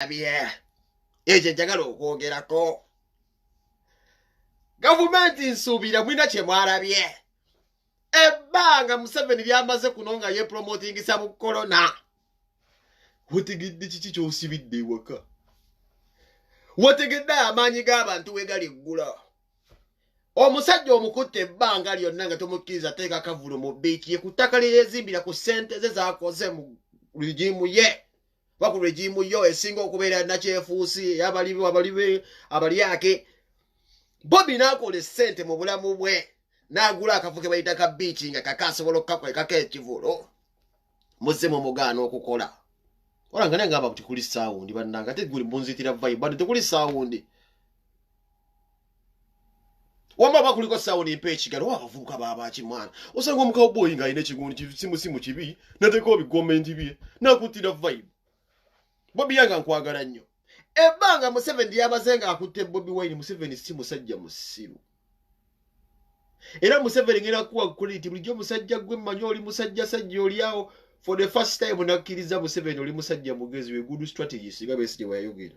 Abye eje njagala okwogerako gavumenti nsubira mwina kye mwarabye ebbanga Museveni lyamaze kunonga ye promotingisa mu corona wotegedde kiki kyosibidde ewaka wotegedde amaanyi g'abantu we gali ggula omusajja omukutte ebbanga lyonna nga tomukkiriza teeka kavulo mu biiki ye ku ttaka lye yeezimbira ku ssente ze zaakoze mu regimu ye baku regimu yo esinga okubeera nakyefuusi abalyake Bobby n'akola ssente mu bulamu bwe n'agula akafo ke bayita ka biiki nga kakasobola okukakwekako ekivulo muzze mu mugaana okukola olanga naye ngamba buti kuli saawundi bannanga ate guli munzitira vibe bade tekuli saawundi wamba bakuliko saawundi mpa ekigalo abavubuka baabakimwana osanga omukawo boyi ng'alina ekigundi simusimu kibi nateekawo bigomenti bye n'akuttira vibe Bobby yanga nkwagala nnyo ebbanga Museveni lyamaze nga akutte Bobby Wine. Museveni si musajja musiru era Museveni ngera kuwa credit bulijjo musajja gwe mmanyi oli musajja sajja oli awo for the first time nakkiriza Museveni oli musajja mugezi we good strategist nga bese wayogera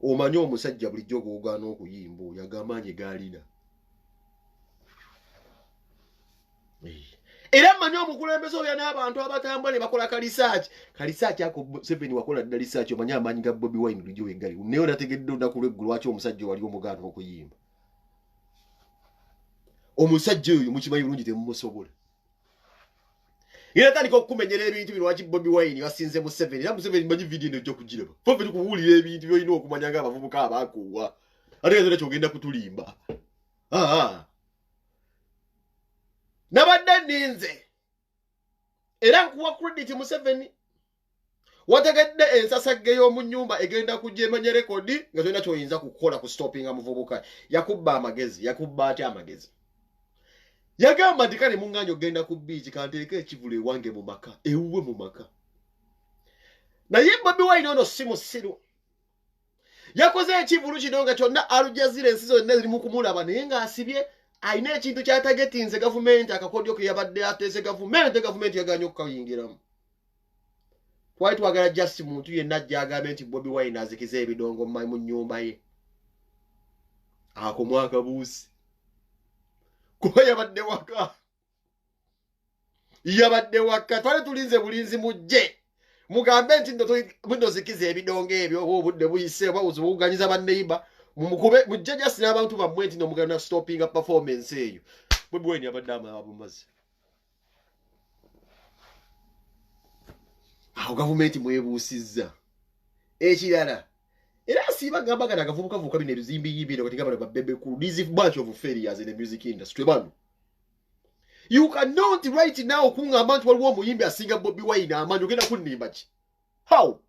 omanyi omusajja bulijjo googaana okuyimba oyo agamaanyi gaalina era mmanyi omukulembeze oyo n'abantu abatambula ne bakola kalisaaki ako Museveni wakola dda lisaaki omanyi amaanyi ga Bobby Wine bulijjo wegali naye onategedde olunaku lw'eggulu lwaki omusajja wali omugaana okuyimba omusajja oyo mukimanyi bulungi temumusobola era tandika okukumenyera ebintu bino lwaki Bobby Wine basinze Museveni era Museveni mmanyi vidiyo eno ojja kugiraba foferi kubuulira ebintu byolina okumanya ng'abavubuka abaakuuwa ate nga kyogenda kutulimba nabadde nninze era nkuwa credit Museveni wategedde ensasagge y'omu nnyumba egenda kujja emanya rekodi nga tolina kyoyinza kukola ku stoppinga muvubuka yakubba amagezi yakubba ate amagezi yagamba nti kale muŋŋaanyi ogenda ku biiki kanteeka ekivulo ewange mu maka ewuwe mu maka naye Bobby Wine ono si musiru yakoze ekivulu kino nga kyonna Aljazeera ensi zonna ziri mu kumulaba naye ng'asibye alina ekintu kyatagetinze gavumenti akakodyo ke yabadde ateese gavumenti yaganye okukayingiramu twali twagala just muntu yenna ajja agambe nti Bobby Wine azikiza ebidongo mu nnyumba ye ako mwakabuusi kuba yabadde waka twali tulinze bulinzi mujje mugambe nti nno zikiza ebidongo ebyo oba obudde buyise oba buganyiza banneiba mujje just n'abantu bammwe nti nomugana stoppinga performance eyo Bobby Wine yabadde amabumaze awo gavumenti mwebuusizza ekirala era asiiba gambagana agavubukavubuka bino ebizimbiyimbire kati gabana babebekulu this bunch of failures in the music industry bano you cannot right now kuŋŋamba nti waliwo omuyimbi asinga Bobby Wine amaanyi ogenda kunnimba ki how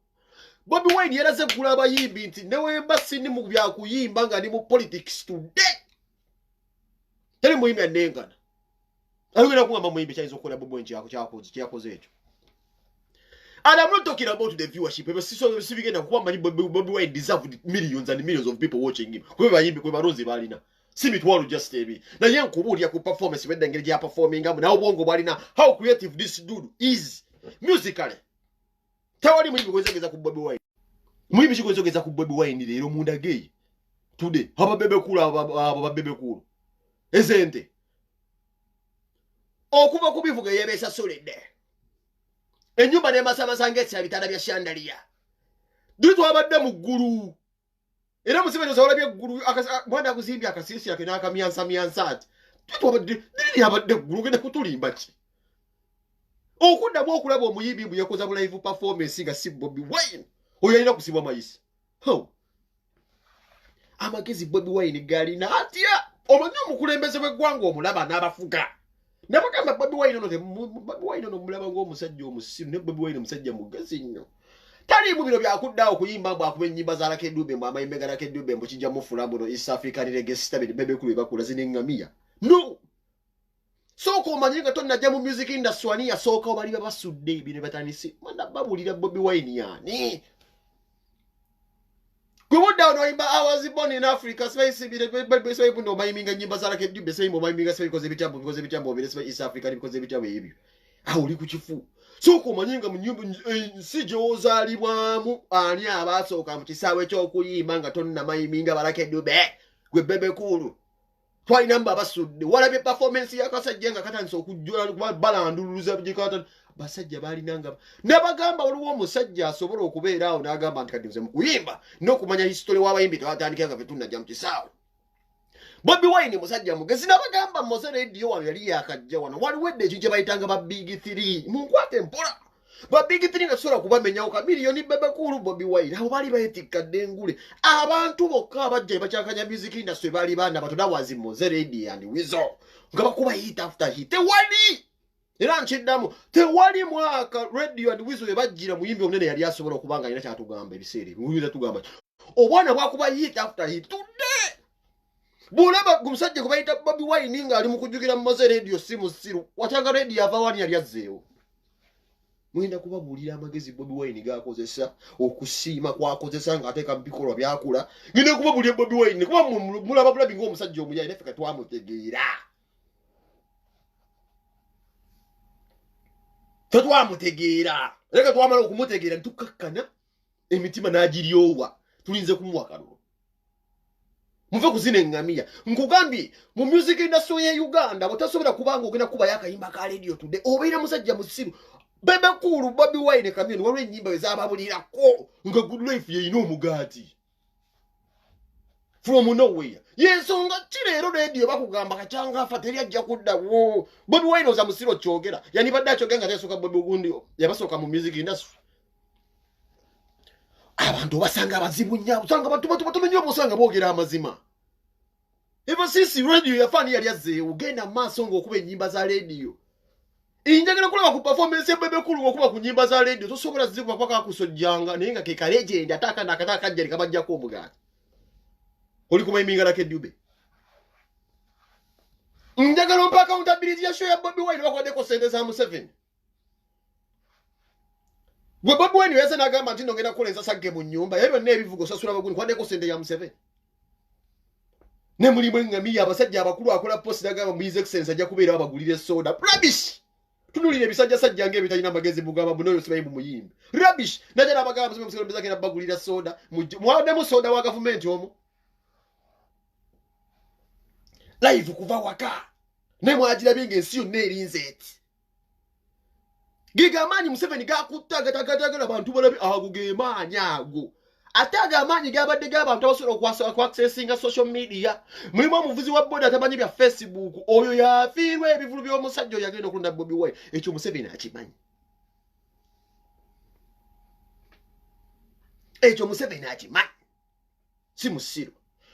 Bobby Wine yalaze eggula abayimbi nti newemba sindi mu byakuyimba nga ndi mu politics today teri muyimbi anengana ayogera kuŋŋamba muyimbi kyayinza okukola Bobby Wine kyakoze ekyo. And I'm not talking about the viewership. Bobby Wine deserved millions and millions of people watching him. See me to just TV. Now, young Kuburia could performance when they get performing. Now, Bongo Barina, how creative this dude is musically. Tell him because there's a Bobby Wine. Maybe she goes to get a Bobby Wine in the Romunda gay. Today, how about baby cool? Isn't it? Oh, Kuba Kubi for Gayabesa solid there. Ennyumba n'emasamasa etya bitanda bya shandaliya dutu abadde mu ggulu era Museveni osobola byeggulu mwana akuzimbye akasiisi yake n'akamyansamyansa ati dutu abadde nini abadde ggulu genda kutulimba ki okuddamu okulaba omuyimbi mbu yakoza mu live performance nga si Bobby Wine oyo alina kusibwa mayisi amagezi Bobby Wine galina atya omanyi omukulembeze w'eggwanga omulaba n'abafuga nabagamba Bobby Wine ono mulaba ng'omusajja omusiru ne Bobby Wine musajja mugazi nnyo taliimu bino byakuddawo okuyimba mbu akuba ennyimba za Lucky Dube mbu amayimba ga Lucky Dube mbu kijja mufula mbuno East African Reggae Star bebekulu bakula zine ngamiya no sooka omanye nga tonnajja mu music industry ani yasooka bali babasudde bino batandise manda babulira Bobby Wine yani Kubuda ono imba I was born in Africa space bide no mayiminga nyimba za Lucky Dube sai mo mayiminga sai because ebitambo bire East Africa because ebitabo ebyo aho uli kuchifu Soko manyinga mu nyumba si gy'ozaalibwamu ani abasooka mu kisaawe ky'okuyimba nga tonna mayiminga Baraka Dube gwe Bebe Cool twalina mba basudde walabye performance y'akasajja nga katandise okujjola balanduluza bigikata basajja balinanga nabagamba waliwo omusajja asobola okubeera awo n'agamba nti kati nze mu kuyimba n'okumanya history w'abayimbi twatandikira nga fetunnajja mu kisaawe Bobi Wine musajja mugezi nabagamba Mose Radio wano yali yakajja wano waliwedde ekyo kye bayitanga ba Big 3 munkwate mpola ba Big 3 nga sola kubamenyawo ka miliyoni Bebe Cool Bobi Wine abo bali bayetikadde engule abantu bokka abajja bakyakanya music industry bali bana batoda wazi Mose Radio and Weasel nga bakuba hit after hit tewali era nchiddamu tewali mwaka Radio and Weasel bajjira muyimbi omunene yali asobola okubanga alina kyatugamba ebiseera muyimbi tugamba obwana bwakuba hit after hit today bulaba gumusajja kubayita Bobi Wine nga ali mukujjukira Mose Radio simu siru watanga radio ava wani yali azzeewo mwenda kubabulira amagezi Bobi Wine gakozesa okusiima kwakozesa nga ateeka bikolwa byakula ngine kubabulira Bobi Wine kuba mulaba bulabi ng'omusajja omuyayi naffe twamutegeera leka twamala okumutegeera ntukakkana emitima n'agiryowa tulinze kumuwa kalulu muve kuzina engamiya nkugambye mu music industry ya Uganda botasobera kubanga ogenda kuba yakayimba ka Radio Today obeera musajja musiru Bebe Cool Bobi Wine kamyoni waliwo ennyimba ezababulirako nga Good Life yeyina omugaati from nowhere yensonga kireero radio bakugamba kachanga afa teri ajja kuddawo Bobi Wine oza musiru kyogera yani badde akyogera nga tesoka Bobi gundi yabasoka mu music industry abantu basanga abazibu nnyo usanga batu nnyo busanga boogera amazima ever since radio yafani yali azzeewo genda maaso ng'okuba ennyimba za radio injagala kulaba ku performance ya Bebe Cool ng'okuba ku nnyimba za radio tosobola zikuba paka akusojjanga naye nga ke legend ataka nakataka jali kabajjako omugaati oli kumayiminga Baraka Dube njagala mpaka accountability ya show ya Bobi Wine bakwaddeko sente za Museveni gwe Bobi Wine yeze nagamba nti ndongenda kukolenza sagge mu nnyumba yebyo n'ebivugo sasula baguni kwaddeko sente ya Museveni ne mulimu engamiya abasajja abakulu akola post nagamba mu His Excellency ajja kubeera abagulire soda rubbish tunulire ebisajja sajja ng'ebitalina magezi bugamba bunoyo sibayimbu muyimbi rubbish najja nabagamba Museveni bizakira bagulira soda mwademu soda wa government omu live kuva waka ne mwagira binge ensi yonna erinze eti giga amaanyi Museveni gakuttagatagala abantu balabi ago ge maanyi ago ataga amaanyi gabadde g'abantu abasobola okwaccessinga social media mulimu omuvuzi wa boda atamanyi bya Facebook oyo yafiirwa ebivulu by'omusajja oyo yagenda okulunda Bobi Wine ekyo Museveni akimanyi ekyo Museveni akimanyi si musiru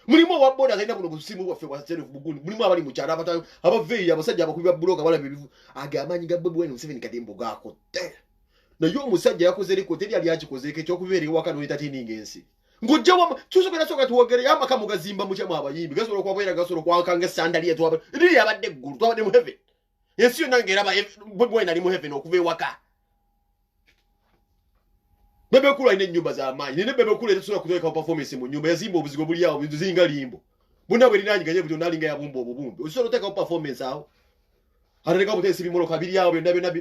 mulimu owa boda agenda kuno kusimu waffe wa Sheriff Bugundi mulimu abali mu kyalo abaveeyi abasajja abakubi ba buloga balaba ebivu ag'amaanyi ga Bobi Wine Museveni kadimbo gakotte naye omusajja yakoze liko teri ali akikozeeko ekyokubeera ewaka n'oyitatiininga ensi ng'ojjawo kyusogera soka tuwogere y'amaka mugazimba mukyamu abayimbi gasobola okwabeera gasobola okwakanga esandali etu eri yabadde eggulu twabadde mu heaven ensi yonna ng'eraba Bobi Wine ali mu heaven okuva ewaka Bebe Cool alina ennyumba z'amaanyi naye Bebe Cool tetusobola kuteekawo performance mu nnyumba yazimba obuzigo buli awo bizinga limbo bonna bwe linaanyiganye buti onaalinga yabumba obubumbi osobola oteekawo performance awo atalekawo buteesi bimoloka biri awo byonna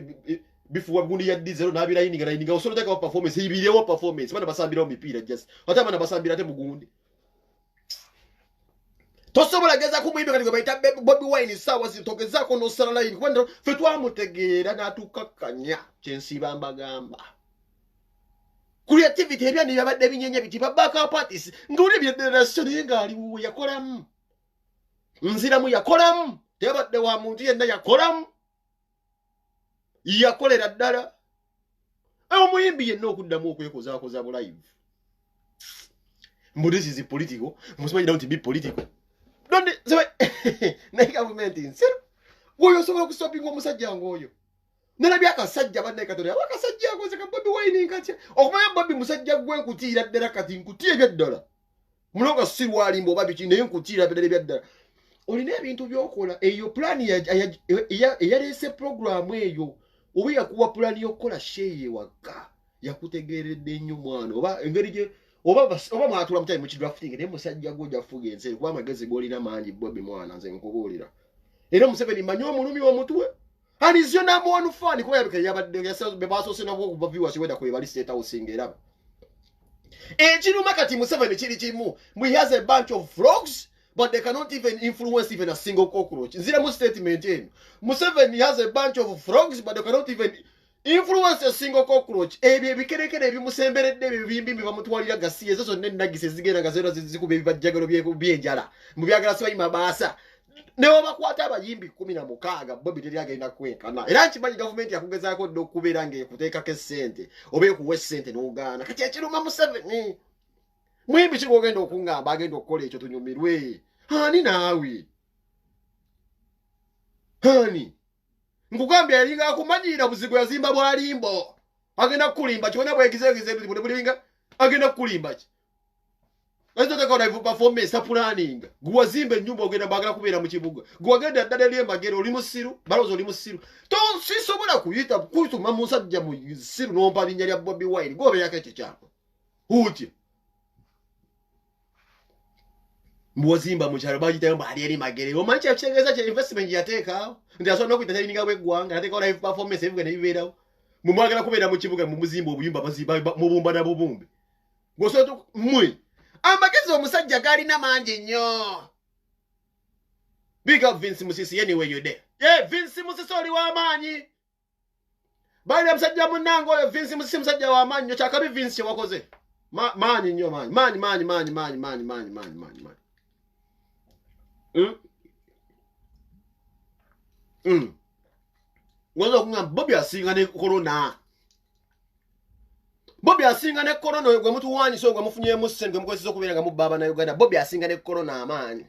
bifuwa gundi ya diesel n'abirayininga osobola oteekawo performance ibirewo performance bana basambirawo mipiira just ate abana basambira ate mugundi tosobola geza kumuyimbi kati gwe bayita Bobi Wine saawa zitogezaako n'osala line kuba ffe twamutegeera n'atukakkanya kyensiba mbagamba creativity ebyani byabadde binyenya biti babaka parties nguli byederation yengali wuwe yakolamu nziramu yakolamu tebadde wa muntu yenna yakolamu yakolera ddala omuyimbi yenna okuddamu okwekozaakoza mu live this is political musimanyi don't be political don't naye government nsiru woyo osobola okusopinga omusajja ng'oyo nalabye akasajja bannaye katonda abakasajja akoze ka Bobi Wine nkatya okumanya Bobi musajja gwe nkutiira ddala kati nkutiira ebyaddala mulonga sirwalimba oba biki naye nkutiira ddala ebyaddala olina ebintu by'okola eyo pulaani eyaleese programu eyo oba yakuwa pulaani y'okukola sheye waka yakutegeeredde nnyo mwana oba engeri gye oba mwatula mutali mu kidrafting naye musajja gwe ojja kufuga ensi kuba amagezi g'olina mangi Bobi mwana nze nkubuulira era Museveni manyi omulumi w'omutwe And is your number one fan. You have yourself be baso sena wo kuba viewers whether ko ibali state house ingera. Chinu makati Museveni chiri chimu. We has a bunch of frogs, but they cannot even influence even a single cockroach. Zira mu statement in. Museveni has a bunch of frogs, but they cannot even influence a single cockroach. Ebi bikerekere bimusemberedde bibimbi bamutwalira gasiye zo nennagise zigenda gazero zikube bibajjagalo byenjala. Mu byagala siba imabasa. Newa bakwata abayimbi 16 Bobby teri agenda kwenkana. Era nkimanyi government yakugezaako okubeera ng'ekuteekako essente oba ekuwa essente n'ogaana. Kati ekiruma Museveni. Muyimbi ki gw'ogenda okungamba agenda okukola ekyo tunyumirwe? Ani naawe? Ani? Nkugambye yalinga akumanyira buzigo yazimba bwalimbo. Agenda kukulimba kibona bwegizeegize bulinga agenda kukulimba ki? Azo takona ivu performance planning. Guwazimbe nyumba ogenda bagala kubeera mu kibuga. Guwagenda ddala lye magero oli musiru, balozo oli musiru. To sisobola kuyita kutuma musajja mu siru nompa linnya lya Bobby Wine. Gobe yake kyako. Uti. Muwazimba mu kyalo bagita yomba ali eri magere. Omanchi akitegeeza kye investment yateeka. Ndi asona okuyita lininga bw'eggwanga nateeka live performance ebivuga ne bibeerawo. Mumwagala kubeera mu kibuga mu muzimba obuyumba bazimba mu bumba na bubumbi. Gosoto mwe. Amagezi omusajja galina mangi nnyo. Big up Vince Musisi anyway you there. Yeah, Vince Musisi oli w'amaanyi. Bali musajja munnange oyo Vince Musisi musajja w'amaanyi nnyo kyakabi Vince kye wakoze. Maanyi nnyo maanyi. Wazo okungamba Bobby asinga ne corona. Bobby asinga ne corona gwe mutuwanyisa gwe mufunyemu ssente gwe mukozesa okubeera nga mubaba na Uganda. Bobby asinga ne corona amaanyi.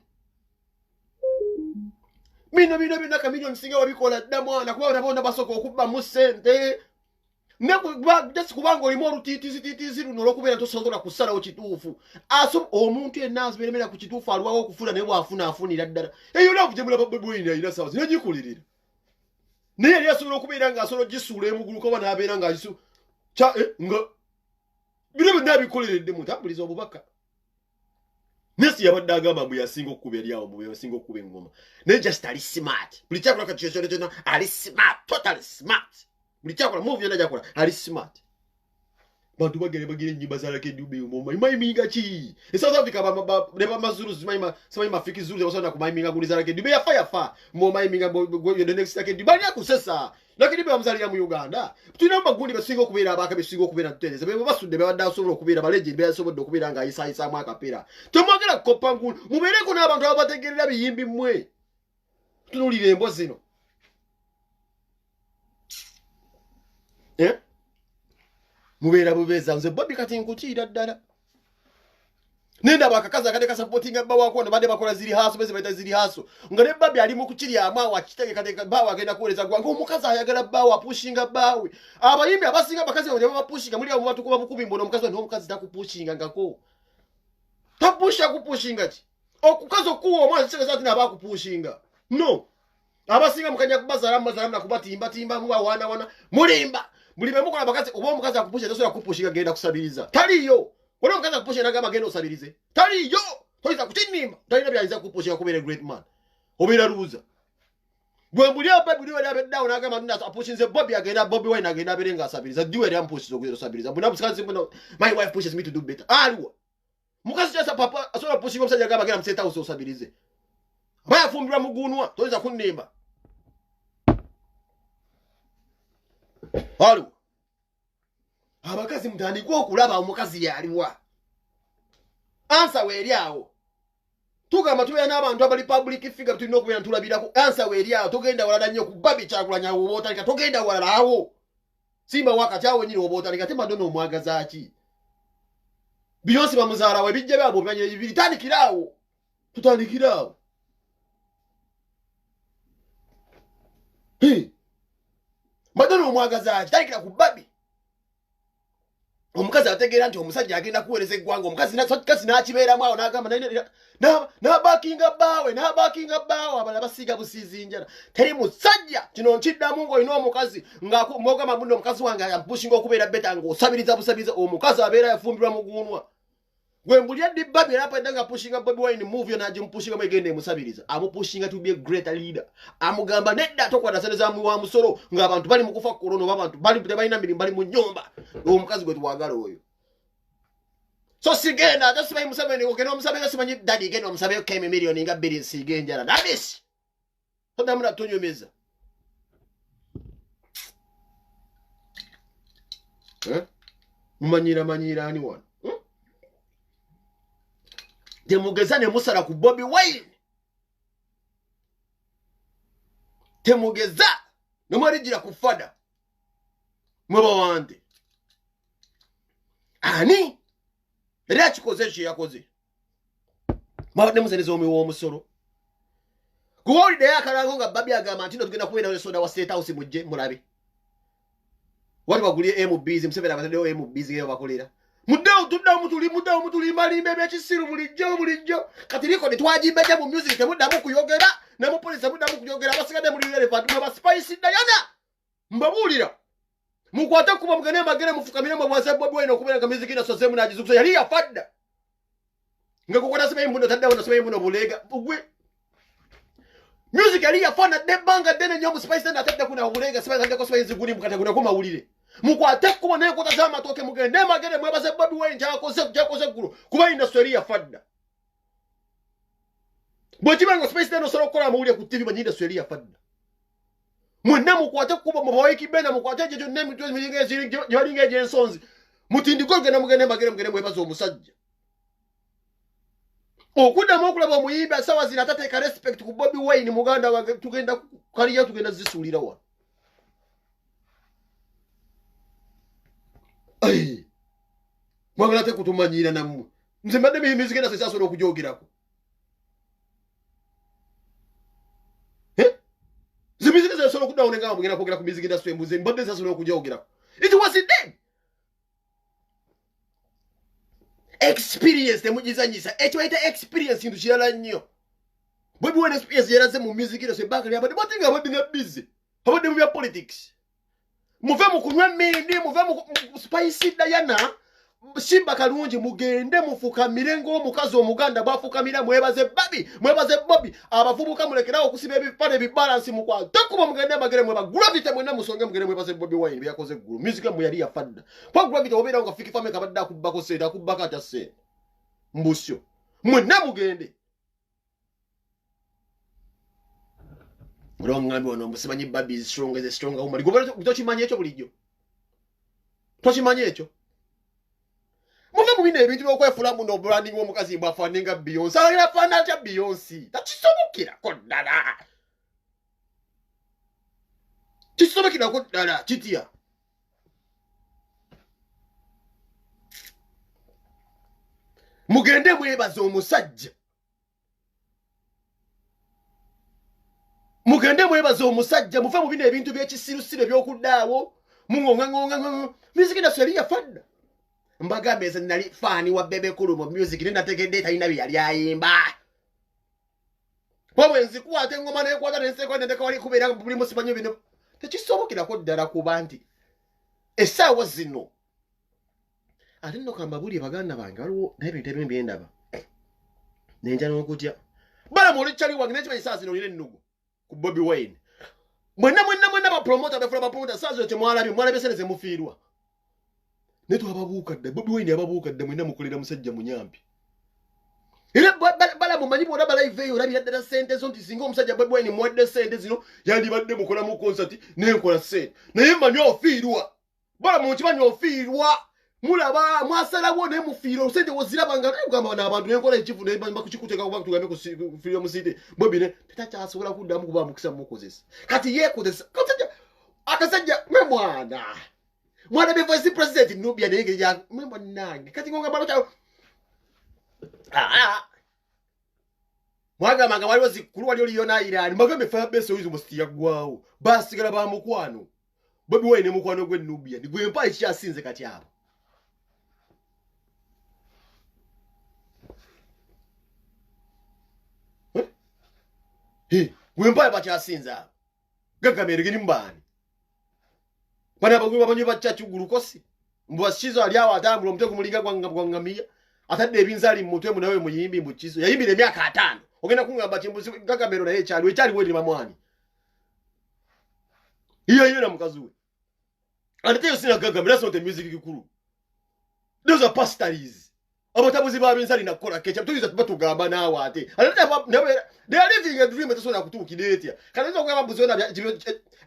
Bino kamilioni singa wabikola dda mwana kuba otabona basooka okubba mu ssente. Ne kubanga olimu olutiitizi luno olw'okubeera tosobola kusalawo kituufu. Omuntu yenna azibeeremera ku kituufu aluwawo okufuna naye bw'afuna afunira ddala. Eyo olaavu gye mulaba Bobby Wine alina sawa zinagikulirira. Naye yali asobola okubeera ng'asobola gisuula emugulu kuba n'abeera ng'agisu nga bino byonna bikoleredde mu ntambuliza obubaka. Nesi yabadde agamba mbu yasinga okukuba eri awo mbu yasinga okukuba engoma. Naye just ali smart. Buli kyakola kati kyonna ali smart, totally smart. Buli kyakola move yonna gyakola ali smart. Bantu bagere ennyimba za Lucky Dube mayiminga ki? E South Africa ne bamazulu simanyi mafiki zulu zebasobola kumayiminga guli za Lucky Dube yafa mu mayiminga the next Lucky Dube bali akusesa. Lucky Dube bamuzalira mu Uganda. Tulina magundi basinga okubeera abaka besinga okubeera tutereeza. Bebe basudde bebadde asobola okubeera baleje beyasobodde okubeera nga ayisayisaamu akapiira. Temwagala kukopa ngulu. Mubeereko n'abantu ababategerera biyimbi mmwe. Tunulira embwa zino. Mubeera bubeeza nze Bobby kati nkukiira ddala. Nenda bakakaza kade ka supporting abba wako ne bade bakola ziri haso beze baita ziri haso. Nga ne Bobby ali mu kukirya amawa kitege bawa agenda kuweleza gwango omukazi ayagala bawa pushinga bawe. Abayimbi abasinga bakazi bwe bapushinga muri abo batu kuba bukubi mbono omukazi no omukazi takupushinga ngako. Tapusha kupushinga ki? Okukazo kuwo omwana kigeza ati naba kupushinga. No. Abasinga mukanya kubazalamu na kubatimba mu wana mulimba. Mulibe mukola bakazi obo omukazi akupusha tosobola kupushinga genda kusabiriza. Taliyo. Wano mkaza kupusha nagamba genda osabirize. Taliyo. Toyiza kutinimba. Talina byaliza kupusha kubeera great man. Obeera ruza. Gwe mbuli apa buli wali abeddawo nagamba nda apushinze Bobby agenda Bobby Wine agenda aberenga asabiriza. Diwe yali ampushiza okugenda osabiriza. Buna musikazi muno my wife pushes me to do better. Aliwa. Mukazi kyasa papa asobola pushinga omusajja agamba genda museta osabirize. Baya fumbirwa mugunwa. Toyiza kunimba. Aliwa. Abakazi mutandikwa okulaba omukazi yaliwa. Ansa weeri awo. Tugamba tubeera n'abantu abali public figure tulina okubeera ntulabirako. Ansa weeri awo togenda walala nnyo ku Bobby Kyagulanyi awo oba otandika togenda walala awo. Simba wakati awo nyini oba otandika te Madonna omwagaza ki. Beyonce bamuzaala we bijja byabo bibanyire bibiri tandikira awo. Tutandikira awo. Madonna omwagaza ki tandikira ku Bobby. Omukazi ategeera nti omusajja agenda kuweereza eggwanga omukazi n'akibeeramu awo n'agamba n'abaakinga bbaawe abala basiiga busiizi njala teri musajja kino nkiddamu ng'olina omukazi ng'ogamba muno omukazi wange yampushinga okubeera beta ng'osabiriza busabiriza omukazi abeera yafumbirwa mugunwa Gwembulia di Babi hapa ndanga pushing Bobi Wine movie na ajimpushing mwegende musabiriza. Amu pushing to be a greater leader. Amugamba nedda tokwa daseneza wa musoro ng'abantu bali mukufa corona babantu bali balina miri bali mu nyumba. Omukazi gwe twagala oyo. So sigenda just by Museveni okeno Museveni simanyi daddy geno Museveni keme million nga billion sigenjala. Nabisi. Hoda muna tonyomeza. Manyira ani wana. Temugezane musala ku Bobi Wine. Temugeza nomwalijira ku fada. Mwaba wande. Ani? Era kikoze ki yakoze. Mwabadde muzeneza omuwo omusoro. Kuwolide yakalango nga Babi agamba nti tugenda kubeera ne soda wa State House mujje mulabe. Wali bagulie MBs Museveni abataddewo MBs ngeyo bakolera. Muddawo mutuli malimbe ebyekisiru bulijjo. Kati liko ne twajimbeja mu music temuddamu kuyogera ne mu police muddamu kuyogera abasigadde muri relevant mwa Spice Diana. Mbabuulira. Mukwate kuba mugene magere mufukamire mu bwaza Bobi Wine okubeera nga music inasoze mu najizukusa yali yafadda. Nga kukola sebe mbuno taddawo na sebe mbuno bulega. Ugwe. Music yali yafana debanga dene nyomu Spice na tadda kuna bulega Spice ndako Spice guli mukata kuna kuma wulire. Mukwate kuba naye kotazama toke mugende magere mwebaze Bobi Wine jakoze gulu kuba industry yafadda. Bwokibango Spice no solo kola mawulire ku TV banyinda industry yafadda. Mwena mukwate kuba mubawiki bena mukwate jejo nemi tuwe mjinge ziri jolinge jensonzi. Mutindiko gena mugende magere mwebaze omusajja. Okuda mokulaba muyimba sawa zinatateka respect ku Bobi Wine muganda wa tugenda kaliya tugenda zisulira wa. Ai. Mwagala te kutumanyira namu. Nze mbadde miziki na sesa solo kujogirako. Zimiziki za solo kudaone nga mugenda kogera ku miziki da swembuze mbadde sesa solo kujogirako. It was it then. Experience temujizanyisa ekyoyita experience ndu kirala nnyo. Bobi Wine experience yaraze mu music ino sebakali abadde batinga abadde nga busy abadde mu bya politics muve mu kunywa mmindi muve mu Spice Diana Simba Kalungi mugende mufukamire ng'omukazi omuganda bafukamira mwebaze Bobi abavubuka mulekerawo okusiba ebipale bibalance mukwate kuba mugende magere mweba gravity mwena musonge mugende mwebaze Bobi Wine byakoze gulu music mu yali yafadda kwa gravity obeera nga fiki fame kabadde akubako senda akubaka atase mbusyo mwena mugende Murongambi ono musimanyi Babi is strong as a strong woman tokimanyi ekyo bulijjo tokimanyi ekyo Muve mubine ebintu by'okwefula muno branding w'omukazi bwafaninga Beyonce. Ala fana cha Beyonce. Takisobokera ko ddala. Kisobokera ko ddala kitya. Mugende mwebaza omusajja. Mugende mwebaza omusajja muve mubine ebintu by'ekisirusiru by'okuddaawo. Mungonga. Music industry yafadda. Mbagambe ze nali fani wa Bebe Cool mu music nina tegedde talina bya lyayimba. Bwenzi kuwate ngoma ne kwata nseko ndeka wali kubeera buli musimanyo bino. Tekisobokera ko ddala kuba nti essaawa zino. Ate nno kamba buli baganda bange waliwo n'ebintu ebimu bye ndaba. Nenja n'okutya. Bala mu lichali wange n'ekimanyi saa zino olina ennugu ku Bobi Wine. Mwenna ba promoter befula ba promoter saa zino temwalabye sene ze mufiirwa. Netu ababuukadde Bobi Wine ababuukadde mwena mukolera musajja munyambi. Era bala mumanyi bwona bala live eyo olabira ddala ssente zo nti singa omusajja Bobi Wine muwadde ssente zino yandibadde mukola mu concert n'enkola ssente. Naye mmanyi ofiirwa. Bala mukimanyi ofiirwa. Mulaba mwasalawo ne mufiirwa ssente wozirabanga n'egamba n'abantu n'enkola ekivu n'ebamba kukikuteeka kuba tugambe kufiirwa mu site. Bobi ne takyasobola kuddamu kuba mukisa mukozesa. Kati yeekozesa. Akasajja mwe mwana. Mwana be voice president Nubia nenge ya mwemba nange kati ngonga balo cha mwaga manga waliwo zikulu wali yona Iran magambe fa bese uyizo mustia gwao basigala ba mukwano Bobi Wine mukwano gwe Nubia ndi gwe mpa ekyasinze kati abo gwe mpa bakyasinze abo gagamere gini mbani Bana bagulu babanyu bachachu gulukosi. Mbwashizo aliawa atambula mtego mulinga gwangamiya. atadde ebinzali mu mutwe munawe muyimbi mu kiso yayimbira emyaka 5 ogenda kungamba kimbuzi gagamero naye ekyali we mamwani yeyena mukazi we ate yo sina gagamero so the music kikulu those are pastors abatabuzi babinzali nakola kecha tuyiza batugamba nawe ate they are living a dream etasobola kutuukira etya kaneza okugamba buzona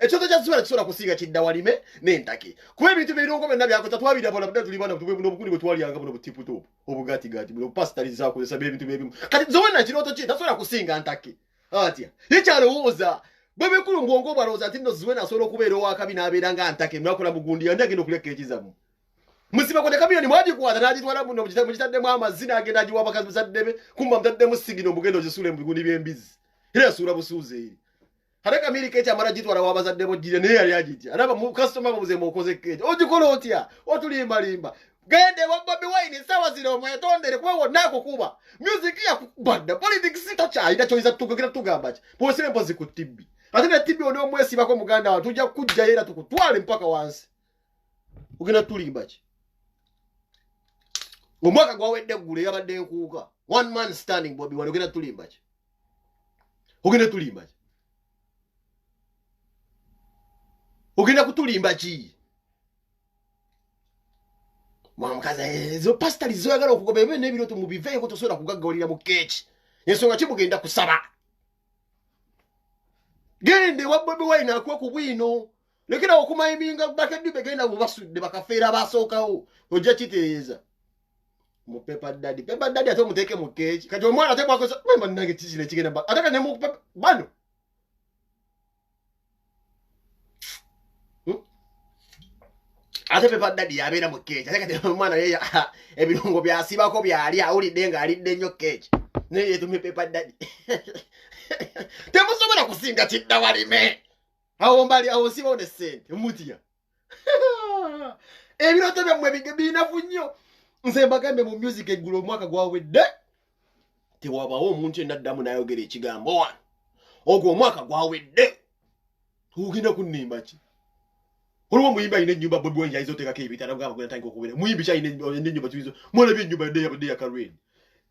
ekyoto kya zuba kisobola kusinga kidda walime n'entake kuba ebintu birongo byonna byakoza twabira bona budde tuli bana buno obukuli bwe twaliyanga buno butiputopu obugati buno pastors zakozesa ebintu byebimu kati zowena kirooto ki tasobola kusinga ntake atya yekyalowooza bwe bikulu mbwongo bwalowooza nti nno ziwena asobola okubeera owakabi n'abeera nga ntake mwakola mugundi yandi agenda okuleka ekizamu musiba kone kamiyoni mwagikwata n'agitwala muno mukitaddemu amazina agenda agiwa abakazi musaddebe kumba mutaddemu sigino mugenda ogisula mu bigundi by'embizi era yasuula busuuzi eri ate kamiri kecha amara gitwala wabazadde bojjire naye yali agitya alaba mu customer bamuze mukoze kecha ogikola otya otulimba gende wa Bobi Wine sawa zino mwetondere kwa wonako kuba music ya kubadda politics sitochaida choiza tukugera tugamba ki bosire mpozi ku TV ate na TV ono mwesi bako muganda wa tujja kujja era tukutwale mpaka wansi ugenda tulimba ki omwaka gwawedde gule yabadde enkuuka one man standing Bobi Wine ugenda tulimba ki ogenda kutulimba ki mwamukaza ezo pastors zoyagala okugoba ebyo n'ebiroto mu biveeko tosobola kugaggawalira mu keeki ensonga ki mugenda kusaba gende wa Bobi Wine akuwe ku bwino lekera okumayiminga bakadube genda bubasudde bakafeera basookawo ojja kitereeza mu Pepper Daddy ate omuteeke mu keeki kati omwana ate mwakoza memba nange kizina ekigenda ate kane mu bano ate Pepper Daddy yabeera mu keeki ate kati omwana ye ebirungo byasibako byali awulidde nga alidde nnyo keeki naye yetume Pepper Daddy temusobola kusinga kidda walime awo mbali awo sibone ssente mutya ebiroto byammwe binafu nnyo nze mbagambe mu music eggulo omwaka gwawedde tewabawo omuntu endaddamu nayogera ekigambo wano ogwo omwaka gwawedde tugenda kunnimba ki olwo muyimbi ayina ennyumba Bobi Wine yaiza oteekako ebitala nga abagenda tandika okubeera muyimbi kyayina ennyumba kibizo mwalabye ennyumba yabadde yakalweni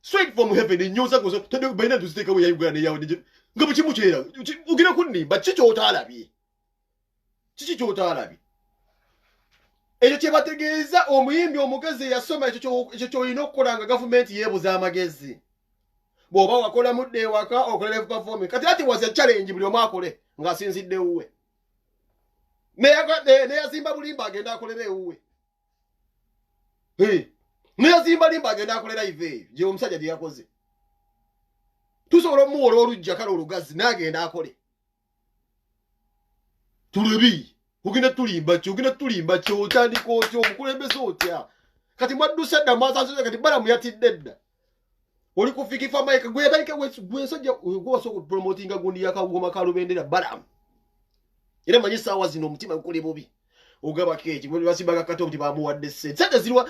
straight from heaven ennyoza gozo tadde balina tuziteekawo ya Uganda yawo nga bwe kimu kyera ogenda kunnimba kiki ky'otaalabye ekyo kye bategeeza omuyimbi omugezi eyasoma ekyo ky'olina okukola nga gavumenti yeebuza amagezi bw'oba wakola mudde ewaka okola live performing kati ati was a challenge buli omu akole ng'asinzidde ewuwe neyazimba bulimba agenda akolera ewuwe neyazimba limba agenda akolera live eyo gye omusajja gye yakoze tusobola omuwola olujja kale olugazi n'agenda akole tulebi ogenda tulimba ki otandika otya omukulembeze otya kati mwaddusa dda mwasansoza kati balamu yatidde dda oli kufikifa maika gwebalike gwesajja gwasooka okupromotinga gundi yakagoma kalubendera balamu era manyi saawa zino omutima gukuli bubi ogaba keeki basibaga kato nti bamuwadde ssente sente ziriwa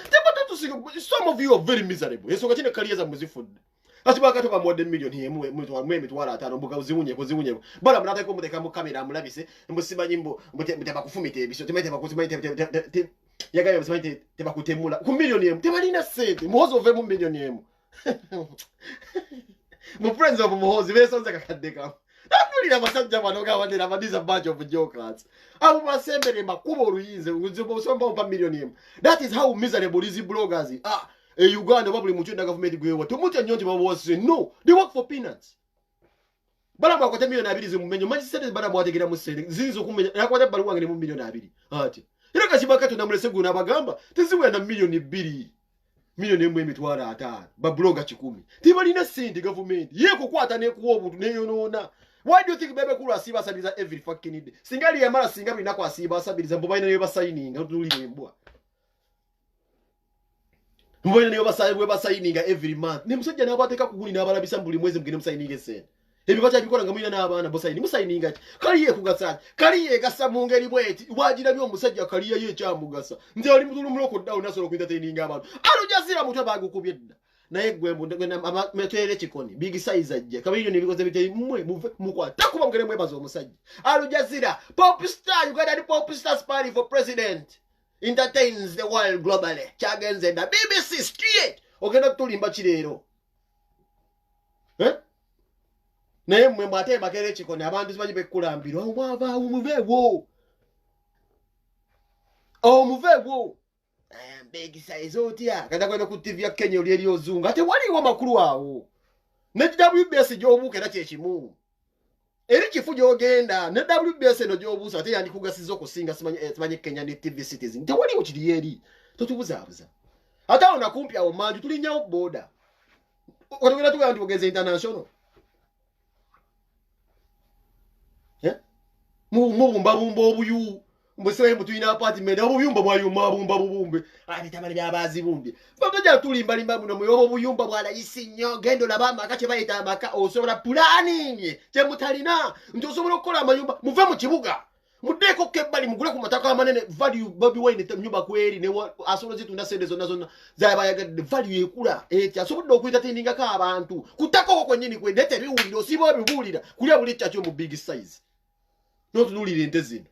some of you are very miserable ensonga kine kaliya zammwe zifudde asibaga kato bamuwadde miliyoni emu emitwalo 5 mbuga ziwunyeko balamu n'ateeka omuteeka mu kamera amulabise mbusimanyi tebakufumita ebiso yagayo simanyi tebakutemula ku miliyoni emu tebalina ssente muhozi ovemu miliyoni emu mu friends of muhozi beesonze kakadde kamu napulira basajja bano gabadde abadiza bunch of jokers abo basembere makubo oluyinze osomba mpa miliyoni emu that is how miserable these bloggers are Uganda babuli mu kyenda government gwewa tumutya nnyo nti babawase no they work for peanuts balamu akwate miliyoni 2 zimumenyo manyi sente balamu ategera mu sente zinzo kumenya yakwate baluwa ngene mu miliyoni 2 ati era kashibaka tunamulese guna bagamba teziwenda miliyoni 2 miliyoni emu emitwalo 5 ba blogger 10 tibalina sente government yeko kwata ne kuwa obuntu ne yonona. Why do you think Bebe Kulu asiba asabiriza every fucking day? Singali ya mara singa binako asiba asabiriza mbobaina niyo basayininga tulire mbwa. Mbobaina niyo basayininga every month. Ne musajja nabateka kuguni nabalabisa buli mwezi mugende musayininge sente. Ebikocha bikola nga mwina n'abaana bosayini musayininga ati kaliye kugasanya kaliye gasa mu ngeri bweti wagira byo musajja kaliye ye kyamugasa nze oli mutulu muloko down nasolo kwita teninga abantu alujazira mutwe bagukubyedda naye gwembu ndegena metere chikoni big size ajja kabiri ni bikoze biteye mwe mukwa takuba mugere mwebazo omusajja alujazira pop star Uganda ni pop stars party for president entertains the world globally chagenze da BBC straight ogenda tulimba kirero naye mmwe mwate makere chikone abantu sibaji bekulambirwa omwava umuvewo big size otya kada kwenda ku TV ya Kenya oli eri ozunga ate waliwo makulu awo ne WBS gyobuuka era kyekimu eri kifu gyogenda ne WBS no gyobuusa ate yandikugasiza okusinga simanyi Kenya ne TV Citizen tewaliwo kiri eri totubuzaabuza ate awo nakumpi awo manju tulinyawo boda otugenda tugamba nti bugeze international mubumba obuyu mbusebe mutuyina apartment obuyumba mwayuma bumba bubumbe abitamali byabazi bumbe batojja tulimba limba muno muyobo buyumba bwala isinyo gendo labama kache bayita amaka osobola planning kye mutalina nti osobola okukola amayumba muve mu kibuga muddeko kebbali mugule ku mataka amanene value Bobi Wine nyumba kweri ne asobola zitunda sente zonna zabayagadde value ekula eti asobodde okuyita tindinga ka abantu kutako kwennyini kwendete biwuliro sibo biwulira kulya buli kyacho mu big size notunulira ente zino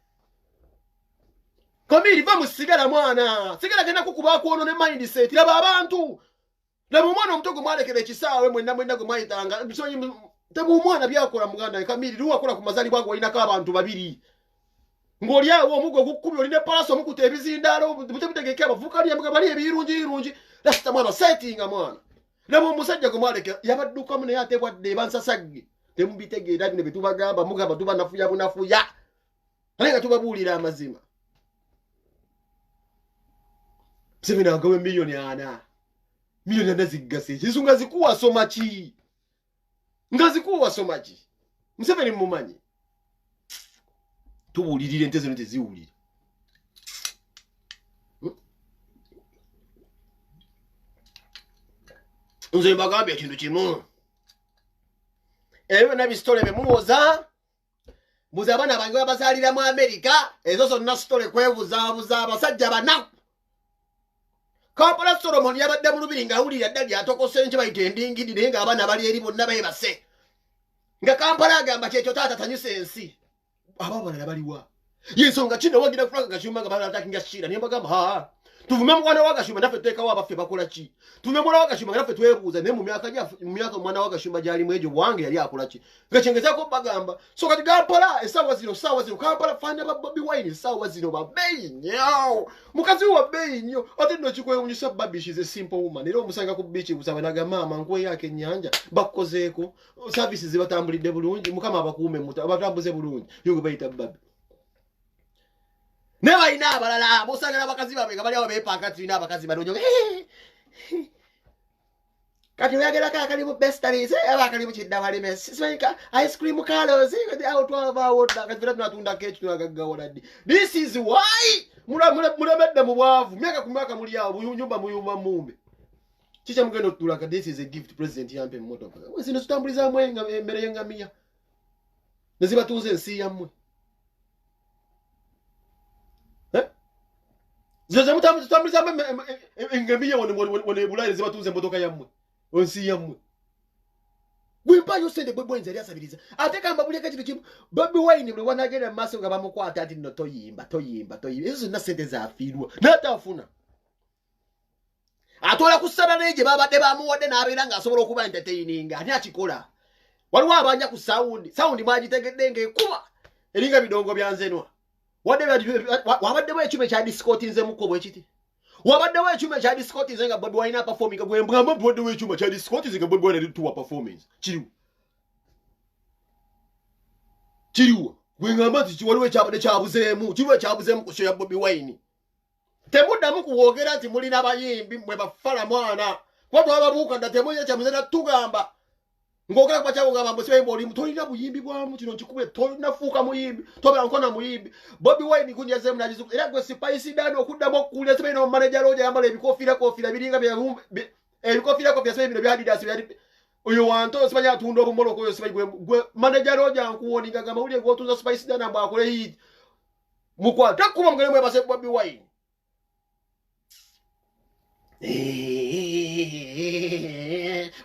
Kamili va musigala mwana sigala genda kukuba kuono ne mindset laba abantu laba omwana omutogo mwalekera ekisaawe mwenna gwe mwayitanga bisonyi tabu omwana byakola muganda Kamili luwa kola ku mazali bwako walinako abantu babiri ngoli awo omugo gukubyo line paso mukuta ebizindalo butebutegeke abavuka lyambuka bali ebirungi lasta mwana setting mwana laba omusajja gwe mwalekera yabadduka mu ne yatebwadde bansasagge temubitegeera bino betubagamba mugamba tuba nafuya alenga tubabuulira amazima Semina ngawe milioni zigase chisunga zikuwa somachi ngazikuwa somachi Museveni mumanyi tubulirire nteze nte ziwulire nze mbagambye ekintu kimu eyo nabisitole bemuwoza muze abana bange babazalira mu Amerika ezo zonna sitole kwebuzabuza abasajja banaku Kampala Solomon yabadde mu lubiri nga awulira ddali atokose nje bayite endingidire nga abana bali eri bonna beebase nga Kampala agamba kyekyo taata tanyuse ensi ababona nabaliwa yensonga kino wagira Frank Kashumba nga bala atakinga shira niyo bagamba tuvume mwana wa Kashumba naffe teka wa baffe bakola ki tuvume mwana wa Kashumba naffe twebuuza ne mu myaka mwana wa Kashumba jali mwejo bwange yali akola ki ngachengezako bagamba so kati Kampala esawa zino Kampala fanda Bobi Wine esawa zino babeyi nyo mukazi wa beyi nyo ate no chikwewunyisa Babi she's a simple woman era omusanga ku beach busabanaga mama nkwe yake nyanja bakozeeko services batambulidde bulungi mukama abakuume abatambuze bulungi yugo bayita Babi Never ina abalala bosagala bakazi babe kabali awo bepanga twina abakazi badonyo kati oyagala kali mu bestaries abakali mu kidawali mesika ice cream colors kati awo twava woda kati tunatunda kechi tunagaggawola ddi this is why mulemedde mu bwavu myaka ku myaka muli awo nyumba muyumba mumbe chicha mugendo tulaka this is a gift president yampe mmotoka wesino tutambuliza mwenga emmere yengamia neziba tuze ensi yammwe Zoze mutambuliza engamiya wone bulale ziba tuze mbotoka yammwe onsi yammwe Bwimpa yosende bwenze ali asabiriza ate kamba buleka kitu kimu Bobi Wine bwe wanagera maso nga bamukwata ati no toyimba ezo na sente za afirwa natafuna atola kusana neje babadde bamuwadde n'abeera asobola okuba entertaining ani akikola waliwo abanja ku sound mwagitegedde ng'ekuba eringa bidongo byanzenwa wabaddewo ekyuma ekya discotinze mukobo ekiti wabaddewo ekyuma ekya discotinze nga Bobi Wine performing gwe mbwamba waddewo ekyuma ekya discotinze nga Bobi Wine ali tuwa performance kiriwo gwe ngamba nti waliwo ekyabadde kyabuzeemu kiriwo ekyabuzeemu ku show ya Bobi Wine temuddamu kuwogera nti mulina abayimbi mwe bafala mwana kuba twababuuka dda temulina kyamuzena tugamba ngokala kwa chawo ngamba mbose oli mutolina buyimbi bwamu kino nkikube tolina fuuka muyimbi tobe ankona muyimbi Bobi Wine kunyaze munajizu era gwe Spice Dano okuddamu okukulira sebe no manager loja yambala ebikofira biringa bya ebikofira sebe bino bya Adidas oyo wanto sibanya atunda obumoloko oyo sebe gwe manager loja nkuwoninga ngamba uli gwe otunza Spice Dano mba akole hit mukwata kuba mugere mwe base Bobi Wine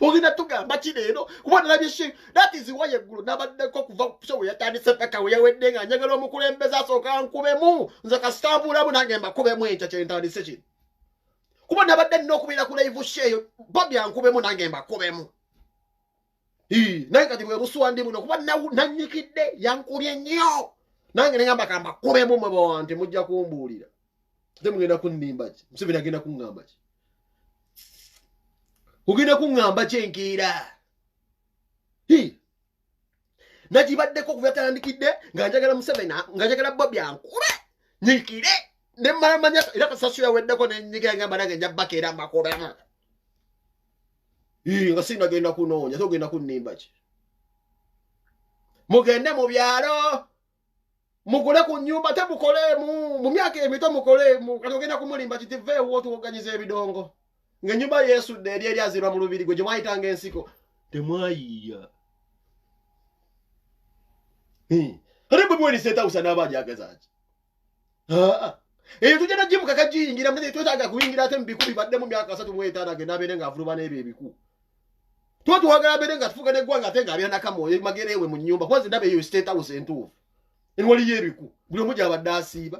Ogina tugamba kirero kubona nabye that is why eggulo nabadde ko kuva show yatandise paka yawedde nga njagala omukulembeza asooka nkubemu nze kasitambula bunange mbakubemu encha kyentandise kino kuba nabadde nnina okubeera ku live sheeyo Bobby ankubemu nange mbakubemu naye kati bwe buswandi buno kuba nanyikidde yankubye nnyo nange nengamba kambakubemu mwe bawanti mujja kumbuulira ate mugenda kunnimba ki Museveni agenda kuŋŋamba ki ogenda kuŋŋamba ki enkiira nagibaddeko kuva yatandikidde nga njagala Museveni nga njagala Bobby ankube nyikire ne mmala manya era kasasu yaweddeko nenyigira ngamba nange nja bakeera mbakubemu nga sinagenda kunoonya togenda kunnimba ki mugende mu byalo mukole ku nnyumba temukolemu mu myaka emito mukolemu kati ogenda kumulimba kiti veewo tuwoganyiza ebidongo ng'ennyumba yeesudde eri eryazirwa mu lubiri gwe gye mwayitanga ensiko temwayiiya ate bwe bweni seetawusa n'abaagi agezaki eyo tugenda gimuka kagiyingira mune twetaaga kuyingira ate mu biku bibadde mu myaka 35 agenda abeere ng'avuluba n'ebyo ebiku tuba tuwagala abeere nga tufuga n'eggwanga ate ng'abeera nakamwoyo magerewe mu nnyumba kuba zindaba eyo state house entuufu enwaliyo ebiku buli omu gy'abadde asiiba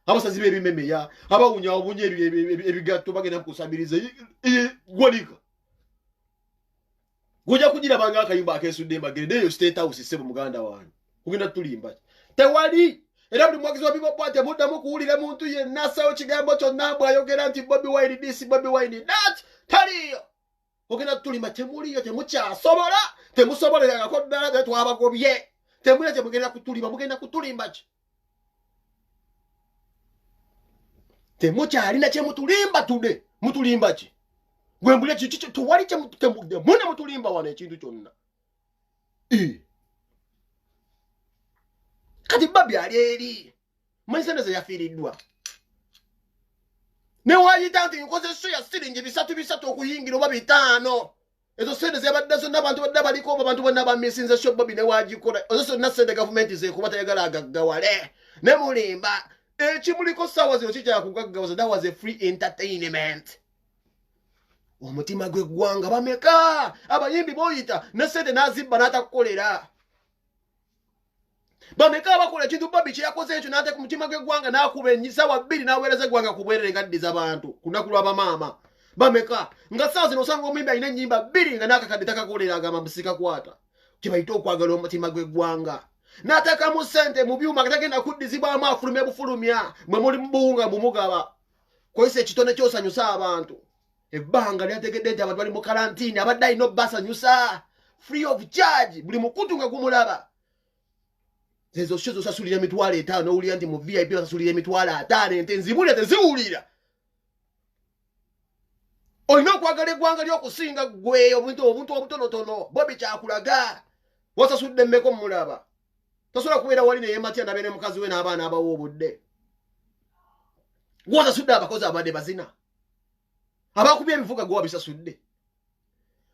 abasazi b'ebimemeya abawunya obunya ebigatto bagenda kusabiriza gwalika gojja kugiraba ng'akayimba akeesudde embagere neyo state house ssebo muganda wange kugenda tulimba tewali era buli mwagizi wa bibobwa temuddamu kuwulira muntu yenna assayo kigambo kyonna bw'ayogera nti Bobby Wine this Bobby Wine that taliyo ogenda tulimba temuliyo temukyasobola temusobolerangako ddala te twabagobye temulya temugenda kutulimba mugenda kutulimba ki temukyalina kyemutulimba tude mutulimba ki gwe mbulya kiki tuwali muna mutulimba wano ekintu kyonna kati Bobby ali eri mwisendeze yafiiriddwa ne wayita nti nkoze soya siringi 3 okuyingira oba 5 ezo sente zebadde zonna abantu badde baliko abantu bonna bamisinze sho Bobby ne wagikola ezo zonna sente gavumenti zekuba tayagala agaggawale ne mulimba ekimuliko sawa zino kikyala kugaggawaza that was a free entertainment omutima gw'eggwanga bameka abayimbi boyita ne sente n'azibba n'atakukolera bameka abakola ekintu Bobby kye yakoze ekyo n'ate ku mutima gw'eggwanga n'akuba sawa 2 n'aweereza eggwanga ku bwerere ngaddiza abantu ku lunaku lw'abamaama bameka nga saa zino osanga omuyimbi alina ennyimba 2 nga n'akakadde takakolera agamba musikakwata kye bayita okwagala omutima gw'eggwanga n'atekamu ssente mu byuma nga tagenda kuddizibwamu afulumya bufulumya mwe muli mubuwunga mumugaba kozesa ekitone kyosanyusa abantu ebbanga lyategedde nti abantu bali mu kalantiini abadde alina obbasanyusa free of charge buli mukutu nga gumulaba ezo sho zosasulira emitwalo 5 owulira nti mu VIP basasulira emitwalo 5 ente nzibulira teziwulira olina okwagala eggwanga ly'okusinga gwe obuntu obutonotono Bobby kyakulaga wasasudde mmeko mulaba tasobola kubeera wali naye matya nabeere mukazi we n'abaana abawa obudde gwosasudde abakozi abadde bazina abakubye ebivuga gwe wabisasudde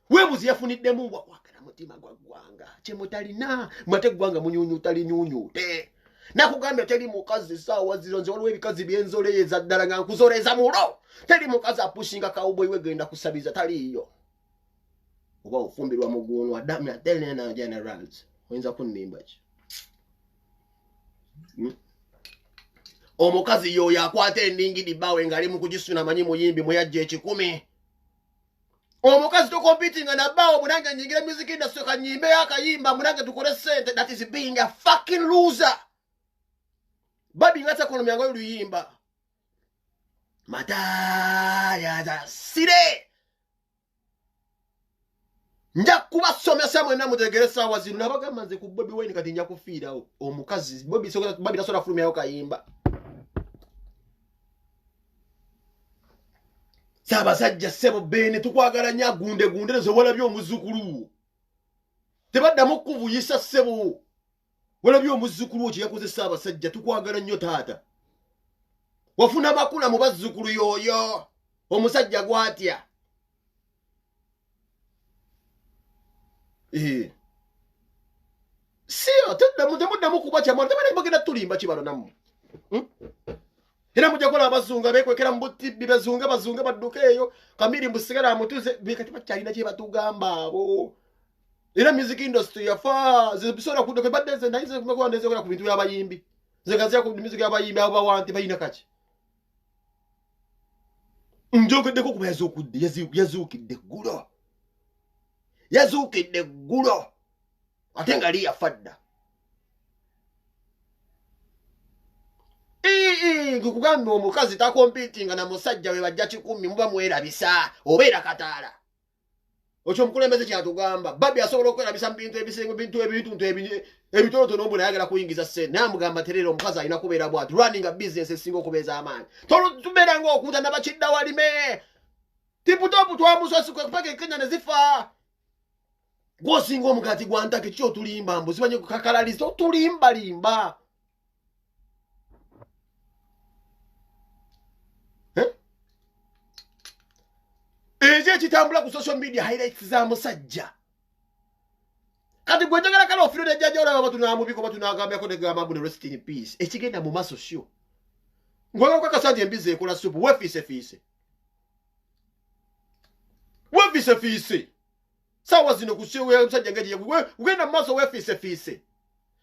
weebuzi yafuniddemu wakwagala mutima gwa ggwanga kyemutalina mwate eggwanga munyunyutalinyunyute nakugambye teri mukazi saawa ziro nze waliwo ebikazi byenzoleeza ddala nga nkuzoleza mulo teri mukazi apushinga kawuboyi wegenda kusabiza taliiyo oba ofumbirwa mugunwa damna generals oyinza kunnimba ki omukazi yoyo akwata endingidi bawe ng'ali mu kugisuna manyi muyimbi mweyajja 10 omukazi tukompitinga na bawo munange nyingira music industry kanyimbe akayimba munange tukole sente that is being a fucking loser Bobby ngata kono myango luyimba mataya za sire nja kubasomesa mwena mutegere sawa zino nabagamba nze ku Bobby Wine kati nja kufiira omukazi Bobby tasobola fulumyayo kayimba Ssaabasajja ssebo bene tukwagala nnyo gunde zo walabye omuzzukulu tebaddamu kuvuyisa ssebo walabye omuzzukulu kye yakoze Ssaabasajja tukwagala nnyo taata wafuna makula mu bazzukulu yoyo omusajja gwatya siyo temuddamu kuba kyamwana tebagenda tulimba kibalo nammwe era mujja kola abazunga bekwekera mu butibbi bazunga badduka eyo kamiri mbusigala amutuze bekati bakyalina kye batugamba abo era music industry yafa zibisola kudoke badeze nayize kumekuwa ndeze kola ku bintu by'abayimbi zengazia ku music y'abayimbi abo bawanti bayina kaki Njogeddeko kuba yazuukidde ggulo ate nga liyafa dda. Nkugambye omukazi takompitinga na musajja we bajja 10 muba mwerabisa obeera kataala. Okyo omukulembeze kyatugamba Babi asobola okwerabisa mu bintu ebituntu ebitonotono mbu nayagala kuyingiza ssente. Naye amugamba terera omukazi alina kubeera bw'ati running a business esinga okubeeza amaanyi. Tubeera ng'okuuta nabakidda walime tiputopu twamuswasika paka ekenya ne zifa. Gwosinga omugaati gwa ntake kyo tulimba mbu zimanye kukakalaliza otulimbalimba. Eje ekitambula ku social media highlights za musajja. Kati gwe njagala kale ofiro ne jjajja olaba batunamubiko batunagambako ne gamba mbu rest in peace. Ekigenda mu maaso syo. Ngoga kwa kasanje embize ekola supu wefiise. Sawa zino kusiwe musajja ngeje ugenda mu maaso wefiise.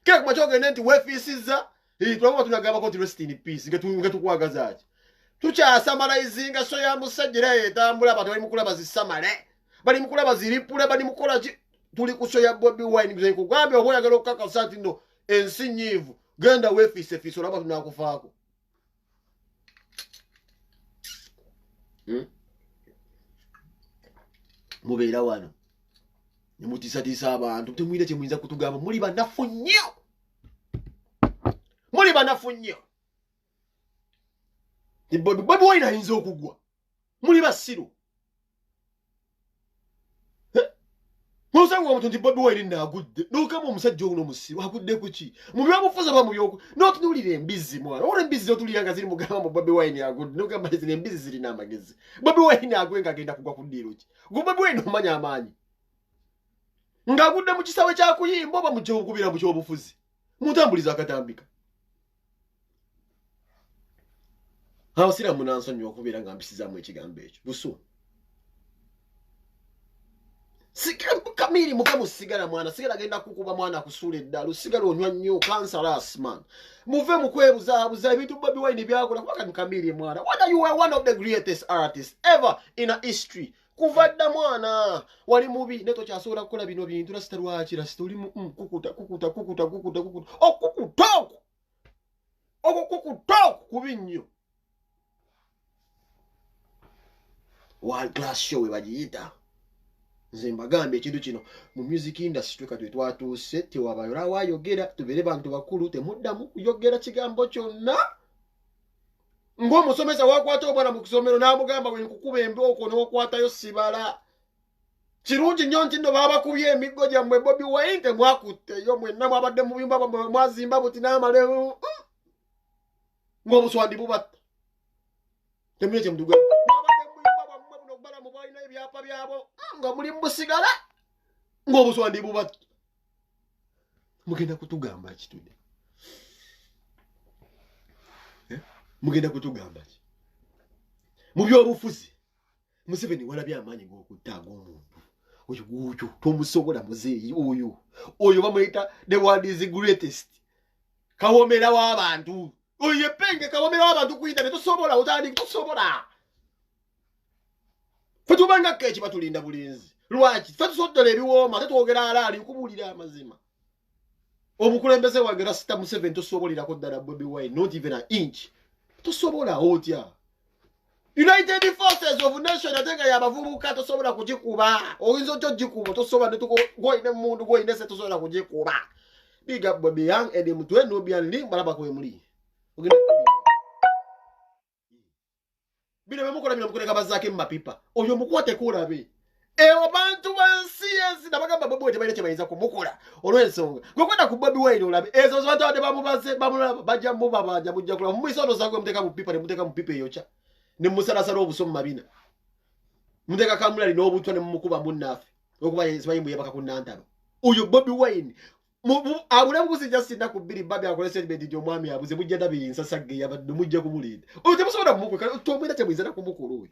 Kila kumachogende nti wefiisiza tulaba tunagambako nti rest in peace ngetukwagazaaki. Tucha summarizing so ya musajjira etambula abantu bali mukula bazisamale bali mukula baziripule bali mukola tuli ku so ya Bobi Wine bize kugambye oboyagala okukakasa nti no ensi nyivu genda wefiise olaba tunakufaako. Mubeera wano nemutiisatiisa abantu temwire kyemuyinza kutugamba muli banafu nnyo. Bobi Wine ayinza okugwa muli basiru. Musango omuntu nti Bobi Wine naagudde n'okama omusajja ono musiru agudde ku ki mu byabufuzi ba mu byoko n'otunuulira embizi mwana olwo embizi z'otulira nga ziri mugamba mu Bobi Wine agudde n'ogamba zino embizi zirina amagezi. Bobi Wine agwe ng'agenda kugwa ku ddiiro ki gwe Bobi Wine omanya amaanyi ng'agudde mu kisawe kyakuyimba oba mu kyokubira mu kyobufuzi mutambuliza akatambika. Sira munansonyi okubeera nga mbisizaamu ekigambo ekyo busu. Kamiri mukamu sigala mwana sigala genda kukuba mwana kusuula eddalo sigala onywa nnyo cancerous man. Muve mu kwebuzaabuza ebintu Bobi Wine byakola kuba kati Kamiri mwana. Whether you were one of the greatest artists ever in a history kuva dda mwana wali mubi ne tokyasobola kukola bino bintu rasita lwaki rasita oli kukuta okukutooku kubi nnyo. World class show we bagiyita. Nze mbagambye ekintu kino mu music industry kati twatuuse tewabayora wayogera tubeere bantu bakulu temuddamu kuyogera kigambo kyonna. Ng'omusomesa wakwata omwana mu kusomero n'amugamba bwe nkukuba embooko n'okwatayo sibala. Kirungi nnyo nti nno baabakubye emiggo gyammwe Bobi Wine temwakutteyo mwenna mwabadde mu buyumba mwazimba buti n'amalewo ng'obuswandi bubatta. Temuyekye mutuga balina ebyapa byabo nga muli musigala ng'obuswandi bubatta. Mugenda kutugamba ki tudde? Mugenda kutugamba ki? Mu byobufuzi Museveni walabye amaanyi g'okutta ag'omuntu oyo gw'otyo tomusobola muzeeyi oyo bamuyita the world is the greatest kawomera w'abantu oyo yepenge kawomera w'abantu ku internet tosobola otandika tosobola. Fe tubanga keeki batulinda bulinzi lwaki fe tusoddala ebiwooma ate twogera alaali nkubuulira amazima. Omukulembeze wange Rasita Museveni tosobolirako ddala Bobi Wine not even an inch tosobola otya. United Forces of Nation ate nga yabavubuka tosobola kugikuba oyinza otya ogikuba tosobola netugoine mundu goine se tosobola kugikuba. Big up Bobi Young edi mutwe Nubian Lee balaba kwe muli bino bemukola bino mukoleka bazaake mu mapipa oyo mukwate kulabe abantu bansi yensi nabagamba Bobi Wine tebalina kye bayinza kumukola olw'ensonga gwe kwenda ku Bobi Wine olabe ezo zibatwadde bamubaze bamulaba bajja mubabanja mujja kulaba mumwisono zagwe muteeka mu pipa ne muteeka mu pipa eyokya ne musalasala obuso mu mabina muteeka kamulali n'obutwa ne mumukuba munnaafe okuba sibayimbu yabaka ku Nantalo oyo Bobi Wine abulamu kusijja sinna ku bbiri Babi akole statement nti omwami abuze mujja ndabiri nsasagge yabadde mujja kumulinda oyo temusobola kumukweka tomwina temuyinza nakumukula oyo.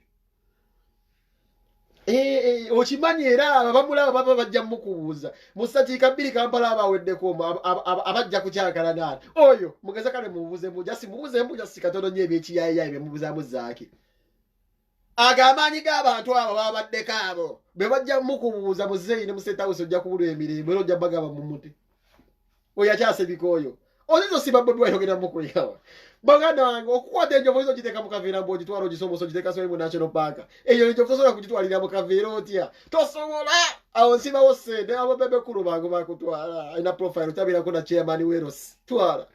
Okimanyi era bamulaba baba bajja mukubuuza musakiika bbiri Kampala abaweddeko abajja kukyagala naani oyo mugeze kale mubuuze mujasi mubuuze mujasi katono nnyo ebyekiyayiyayi bye mubuzaamu zaaki agamanyi g'abantu abo babaddeko abo be bajja mukubuuza muzeeyi ne musetawusi ojja kubulwa emirimu era ojja bagaba mu muti oyo akyasebika oyo ozizo si Bobi Wine ogenda mukuyawa baganda wange okukwata enjovu izo giteeka mu kaveera mbu ogitwala ogisomosa ogiteeka soyi mu national park eyo enjovu tosobola kugitwalira mu kaveera otya tosobola awo nsibawo sente abo bebekulu bange bakutwala alina profile otabirako na chairman weros twala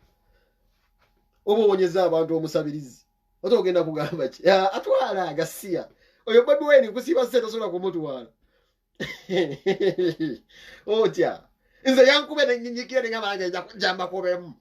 oba owonyeza abantu omusabirizi oto ogenda kugamba ki atwala agasiya oyo Bobi Wine nkusiba sente tosobola kumutwala otya nze yankube nenyinyikira nengabange jamba kubemu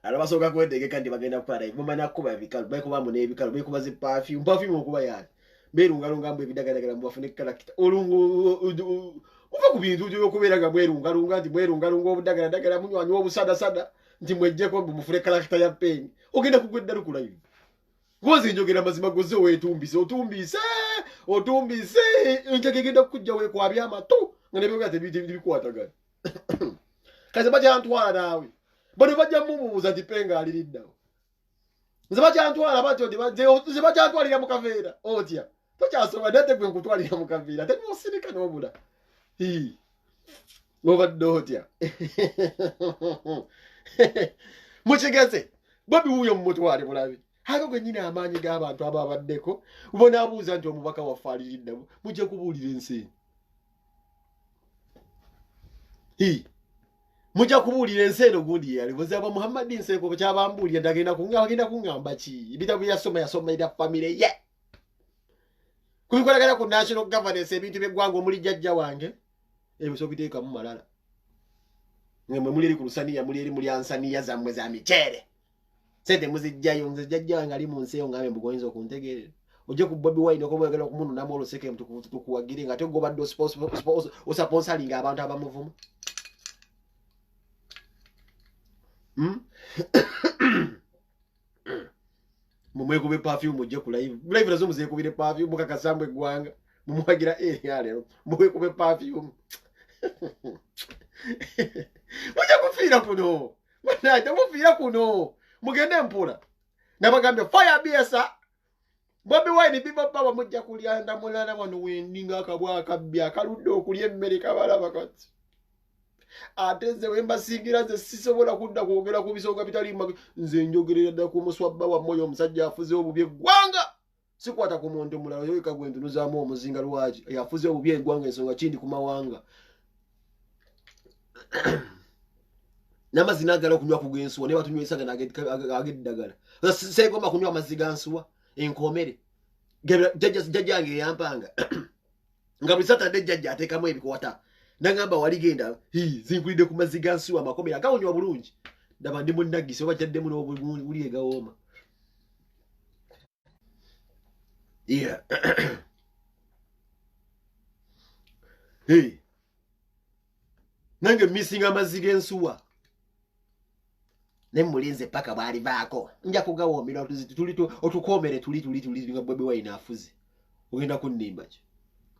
ala basoka kwendegeka ndi bagenda kupara mumanya kuba ebikalu bayikuba mu nebikalu bayikuba zi perfume okuba yani berungalunga mbu ebidagala mbu afune character olungu uva ku bintu byo kuberaga mwerungalunga nti mwerungalunga obudagala munywanyi obusada nti mwejjeko mbu mufune character ya pen ogenda kugwedda lukula hivi ngozi njogera mazima goze otumbise njagenda kujja we kwa byama tu ngene byo gate bikwatagana kaze bajantwala nawe bano bajja mumubuuza nti penga aliriddawo nze bajantwala batyo nze bajantwalira mu kaveera otya tokyasoma nate gwe nkutwalira mu kaveera temusirika n'obula obadde otya mukigeze Bobi wuyo mumutwale mulabe hako gwenyina amaanyi g'abantu ababaddeko ubona abuuza nti omubaka waffe aliriddawo mujja kubuulira ensi mujja kubuulira enseno gundi yali bozaba Muhammad Nseko kyabambuulira ndagenda kungamba ki ibitabu yasoma ida family ye kubikolagana ku national governance ebintu by'eggwanga omuli jjajja wange ebiso biteeka mu malala ngemwe muli eri ku lusaniya muli eri muli ansaniya zammwe za micere sente muzijjayo nze jjajja wange ali mu nsi eyo ngambe mbugoyinza okuntegeerera ojje ku Bobi Wine okubwegala okumuntu namu oloseke tukuwagire nga tegobadde osponsoringa abantu abamuvuma mumwekube perfume ojje ku live nazo muzekubire perfume mukakasambwe eggwanga mumuwagira area lero mumwekube perfume mujja kufiira kuno banaje mufiira kuno mugende mpula nabagambye fire biesa Bobi Wine biba baba mujja kulyanda mulala wano wendinga akabwa akabbya akaludde okulya emmere kabalaba kati ateze wemba singira ze sisobola kudda kwogera ku bisooka bitali nze njogerera dda ku muswabba wa moyo omusajja afuze obubi eggwanga sikwata ku muntu mulala yo kagwentunuzaamu omuzinga lwaki yafuze obubi eggwanga ensonga kindi ku mawanga n'amazina agala okunywa ku g'ensuwa ne batunywesa gana ag'eddagala seegomba kunywa amazzi ga nsuwa enkomere jjajjange yampanga nga buli Saturday jjajja ateekamu ebikwata nangamba wali genda zinkulidde ku mazzi ga nsuwa amakomera agawonywa bulungi ndaba ndi munnagisi oba kyaddemu n'obuli egawooma nange misinga amazzi g'ensuwa nemulinze paka bwalivaako nja kugawoomera otukomere tuli nga Bobi Wine afuze ogenda kunnimba ki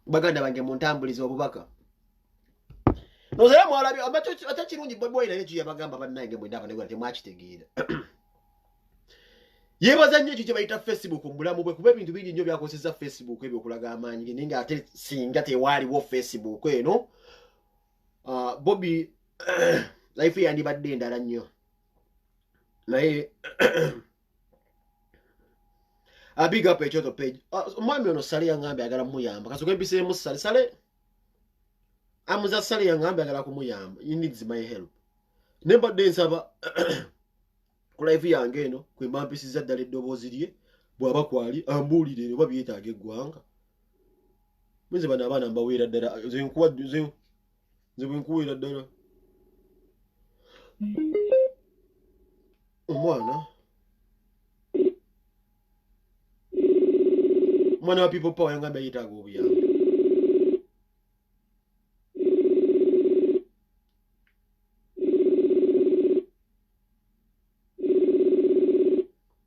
baganda bange muntambuliza obubaka nozera mwalabi ate kirungi Bobi Wine nekyo yabagamba bannange mwendaba negwa temwakitegeera yebaza nnyo ekyo kye bayita Facebook mu bulamu bwe kuba ebintu bingi nnyo byakozesa Facebook ebyo okulaga amaanyi ge nga ate singa tewaaliwo Facebook eno Bobi life yandibadde endala nnyo naye big up ekyoto page omwami ono Sale yangambe agala muyamba kasuka ebiseemu Sale amuza Sale yangambe agala kumuyamba he needs my help nembadde nsaba ku live yange eno kwemba mpisiza ddala eddoboozi lye bw'aba kwali ambuulire oba byetaaga eggwanga mwenze bano abaana mbaweera ddala nze bwe nkuweera ddala omwana wa people power yangambe yetaaga obuyambi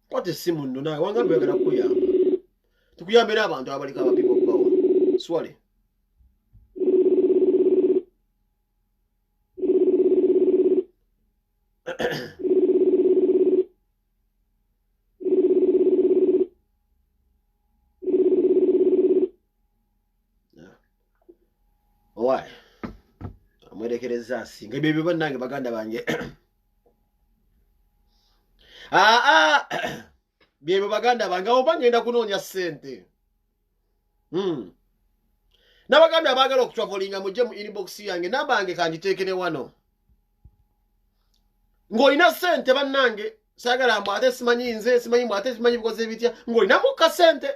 kwata essimu nno nawe wangambe oyagala kukuyamba tukuyambira abantu abaliko aba people power swale Why? Amwerekereza asinga ebyo bannange baganda bange. Byebyo baganda bange oba ngenda kunoonya ssente. N'abaganda abaagala okutravelinga mujje mu inbox yange namba yange kangiteeke ne wano. Ng'olina ssente bannange saagala mbu ate simanyi nze simanyi mbu ate simanyi bikoze bitya ng'olinamu kasente.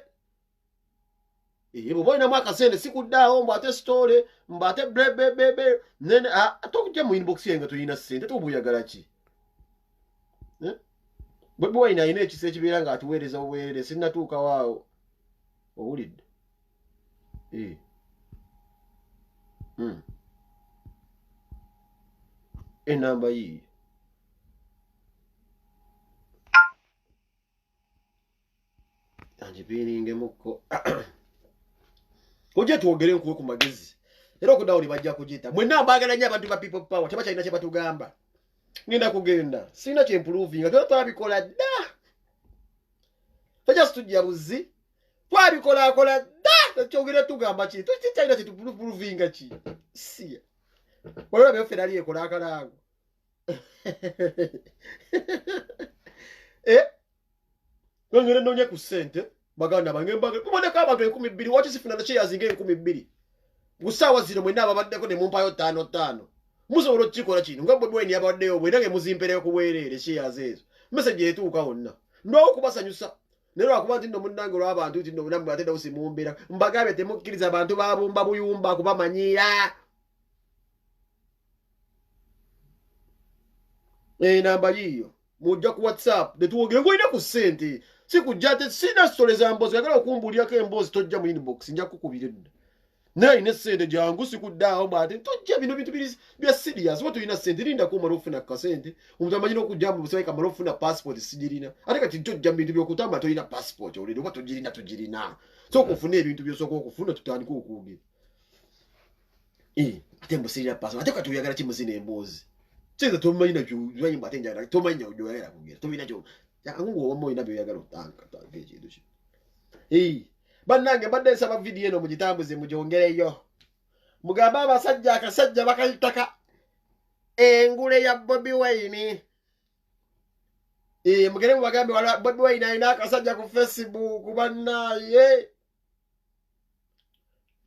Bw'oba olinamu akasente sikuddaawo mbu ate sitole mbu ate bebebebe nene ate okujja mu inbox yange tulina ssente tobuyagala ki? Bobi Wine alina ekisa ekibeera ng'atuweereza obwerere sinnatuukawo awo. Owulidde? Enamba yiyo. Anjipiiringemu ojja twogere nkuwe ku magezi. Era okuddawo ne bajja kugiyita. Mwenna mbaagala nnyo abantu ba people power tebakyalina kye batugamba. Ngenda kugenda. Sirina kye improvinga. Twabikola dda. Tajja situjja buzi. Twabikola dda. Kyogera tugamba ki? Tukyalina kye tuprovinga ki? Siya. Waliwo byaffe nali ekola akalango. Ngenda nnoonye ku ssente. Baganda bange mbaga kuboneka abantu 2,000 waki sifuna na shares nge 2,000 gusaawa zino mwena ababaddeko ne mumpayo 5 musobola okukikola kino nga Bobi Wine yabaddeyo bwe nange muzimpereyo kuweerere shares ezo message etuuka wonna ndwawo kubasanyusa nero akuba nti nno munnange olw'abantu nti nno bulamu bwateddawo simumbera mbagambe temukkiriza abantu babumba buyumba kubamanyiira. Namba yiyo mujja ku WhatsApp netuwogere ng'olina ku ssente sikujja te sina sitole za mbozi yagala okumbuulyako emboozi tojja mu inbox nja kukubira edda naye ine ssente jangu sikuddaawo bwate tojja bino bintu bya serious oba tulina ssente linda kumala okufuna kasente omuntu amanyi n'okujja mu busirayika kamala okufuna passport sigirina ate kati tojja mu bintu by'okutamba tolina passport olere oba tugirina so okufuna ebintu byosooka okufuna tutandika okuwogera ate mbusirina passport ate kati oyagala kimuzina emboozi kyenza tomanyi nakyo ate njagala tomanyi gyoyagala kugera tolina kyo yangu oba oyina by'oyagala otanga ekintu kino. Bannange mbadde nsaba vidiyo eno mugitambuze mugyongereyo mugambe abasajja akasajja bakayitaka engule ya Bobi Wine. Mugere mubagambe wala Bobi Wine alina akasajja ku Facebook bannaye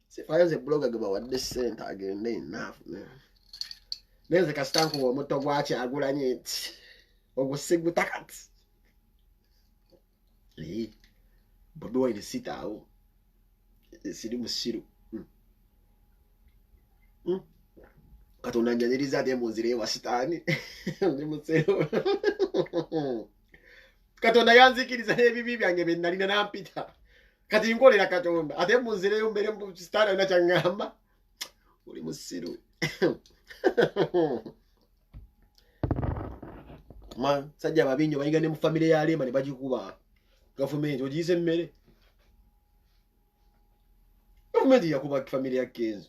sifayo nze bloga gwe bawadde ssente agende enough neze kasitanku omuto gwakyagulanye nti ogusiggutakati Bobi Wine sitaawo siri musiru Katonda njaniriza ate munzire wa sitaani ndi musiru Katonda yanzikiriza n'ebibi byange bye nalina nampita kati nkolera Katonda ate munzire mbere mu sitaani alina kyangamba uli musiru sajja babinyo bayiga ne mu famire ya Lema ne bagikuba gavumenti ogiyise emmere gavumenti yakuba famire ya Kenzo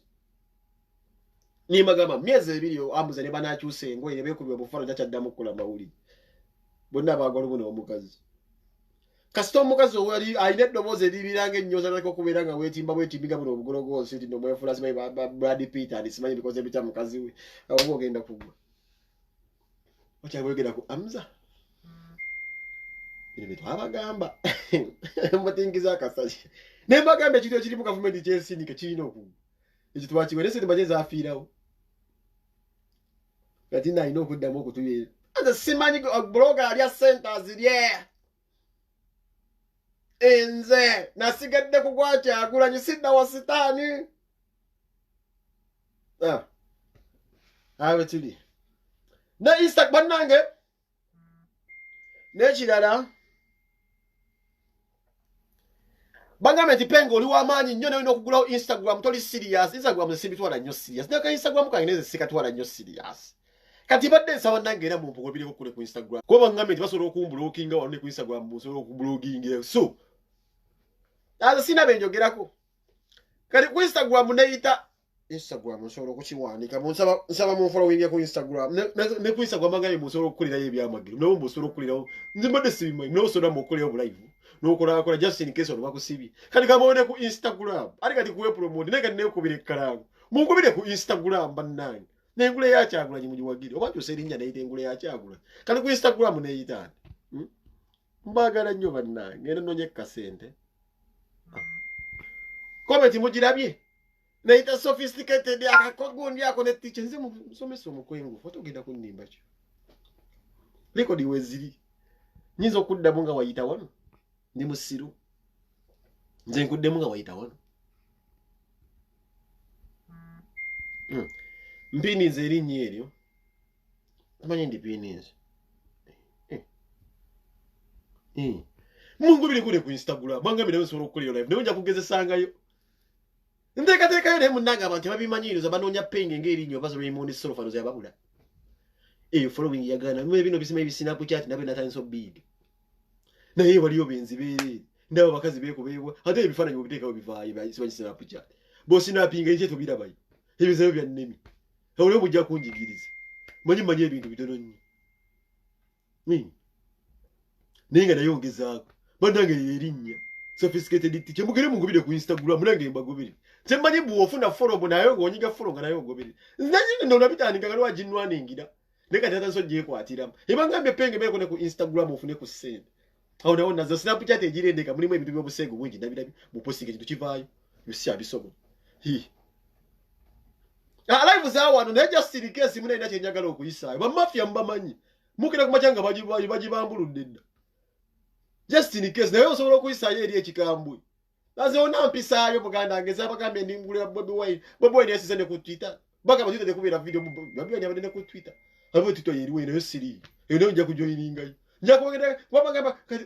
nimagamba myezi 2 amuza ne banakyusa engoye ne beekubye obufalo kyaddamu okukola mawulire bonna abagolo buno omukazi kasita omukazi owali alina eddoboozi eribiranga ennyoza nako okubeera nga weetimbiga buno obugologoosi nti nomwefula simanyi Brad Pitt andi simanyi bikoze bitya mukazi we oba ogenda kugwa okyabwegera ku Amza bino bitwabagamba mutingiza akasajja ne mbagamba ekintu ekiri mu gavumenti kyensindike kirina okugwa ekyo twakiwere sente mbaje zaafiirawo kati nalina okuddamu okutubeera nze simanyi bloga alya sente azirye enze nasigadde ku Gwakyagulanye sidda wa sitaani awe tuli ne Instagram bannange n'ekirala bangambe nti pengo oli w'amaanyi nnyo nawe n'okugulawo Instagram toli serious. Instagram sibitwala nnyo serious naka Instagram kange neze sikatwala nnyo serious kati badde nsaba nange era mu mpogobireko kule ku Instagram kuba bangambe nti basobola okumbulookinga wano ne ku Instagram musobola okubulooginga so aza sina benjogerako kati ku Instagram neyita Instagram nsobola okukiwandika nsaba mu following ku Instagram ne ku Instagram bangambe musobola okukolerayo ebyamagero nabo musobola okukolerawo nze mbadde sibimanyi nabo sobola mukolerayo obulaivu nokola just in case oluba kusibye kati kamone ku Instagram ali kati kuwe promote naye kati nekubira ekkalango mungubire ku Instagram bannange nengule ya Kyagulanyi mugiwagire oba kyose erinnya neyita engule ya Kyagulanyi kale ku Instagram neyitani mbagala nnyo bannange era nonye kasente comment mugirabye neyita sophisticated akakogundi ako ne teacher nze musomesa omukwengu foto genda kunnimba kyo record weziri nyizo kuddamu nga wayita wano ndi musiru nze nkuddemu nga wayita wano mpinize erinnya eryo amanyi ndi pinize mungubire kule ku Instagram mwanga mire nsobola okukolera live newe nja kugezesangayo nteekateekayo naye munnanga abantu babimanyiriza banoonya penge ng'erinnyo bazo Raymond Solofano zeyababula following yagana mwe bino bisima ebisinapu chat nabe natandise big naye waliyo benzi beere ndabo bakazi beekubeebwa ate ebifaananyi obiteekawo bivaayo sinapu chat bosinapinga ekye tubirabayo ebizayo bya nnemi olwo bujja kunjigiriza manyi ebintu bitono nnyo naye nga nayongezaako bannange erinnya sophisticated teacher mugere mungubire ku Instagram nange mbagubire temanyi buofuna follow nayo ng'onyiga follow nga nayo ngobire nanyi ndona bitandika kalwa jinwaningira neka tata so je kwatiramu ebangambye penge beko ne ku Instagram ofune ku send aho nawo nazo Snapchat ejirendeka mulimu ebintu by'obusego bungi ndabirabi mu posting ekintu kivaayo yusi abisomo live za wano naye just in case muna ina kyenjagala okuyisaayo bamafia mbamanyi mukira ku machanga bagibambuludde dda just in case naye osobola okuyisaayo eri ekikambwe laze ona mpisaayo muganda ngeza bagambye ndingulira Bobi Wine yasize ne ku Twitter baga batite de kubira video Bobi Wine abadde ne ku Twitter abo Twitter yeriwe nayo siri eyo nja kujoininga nja kwogera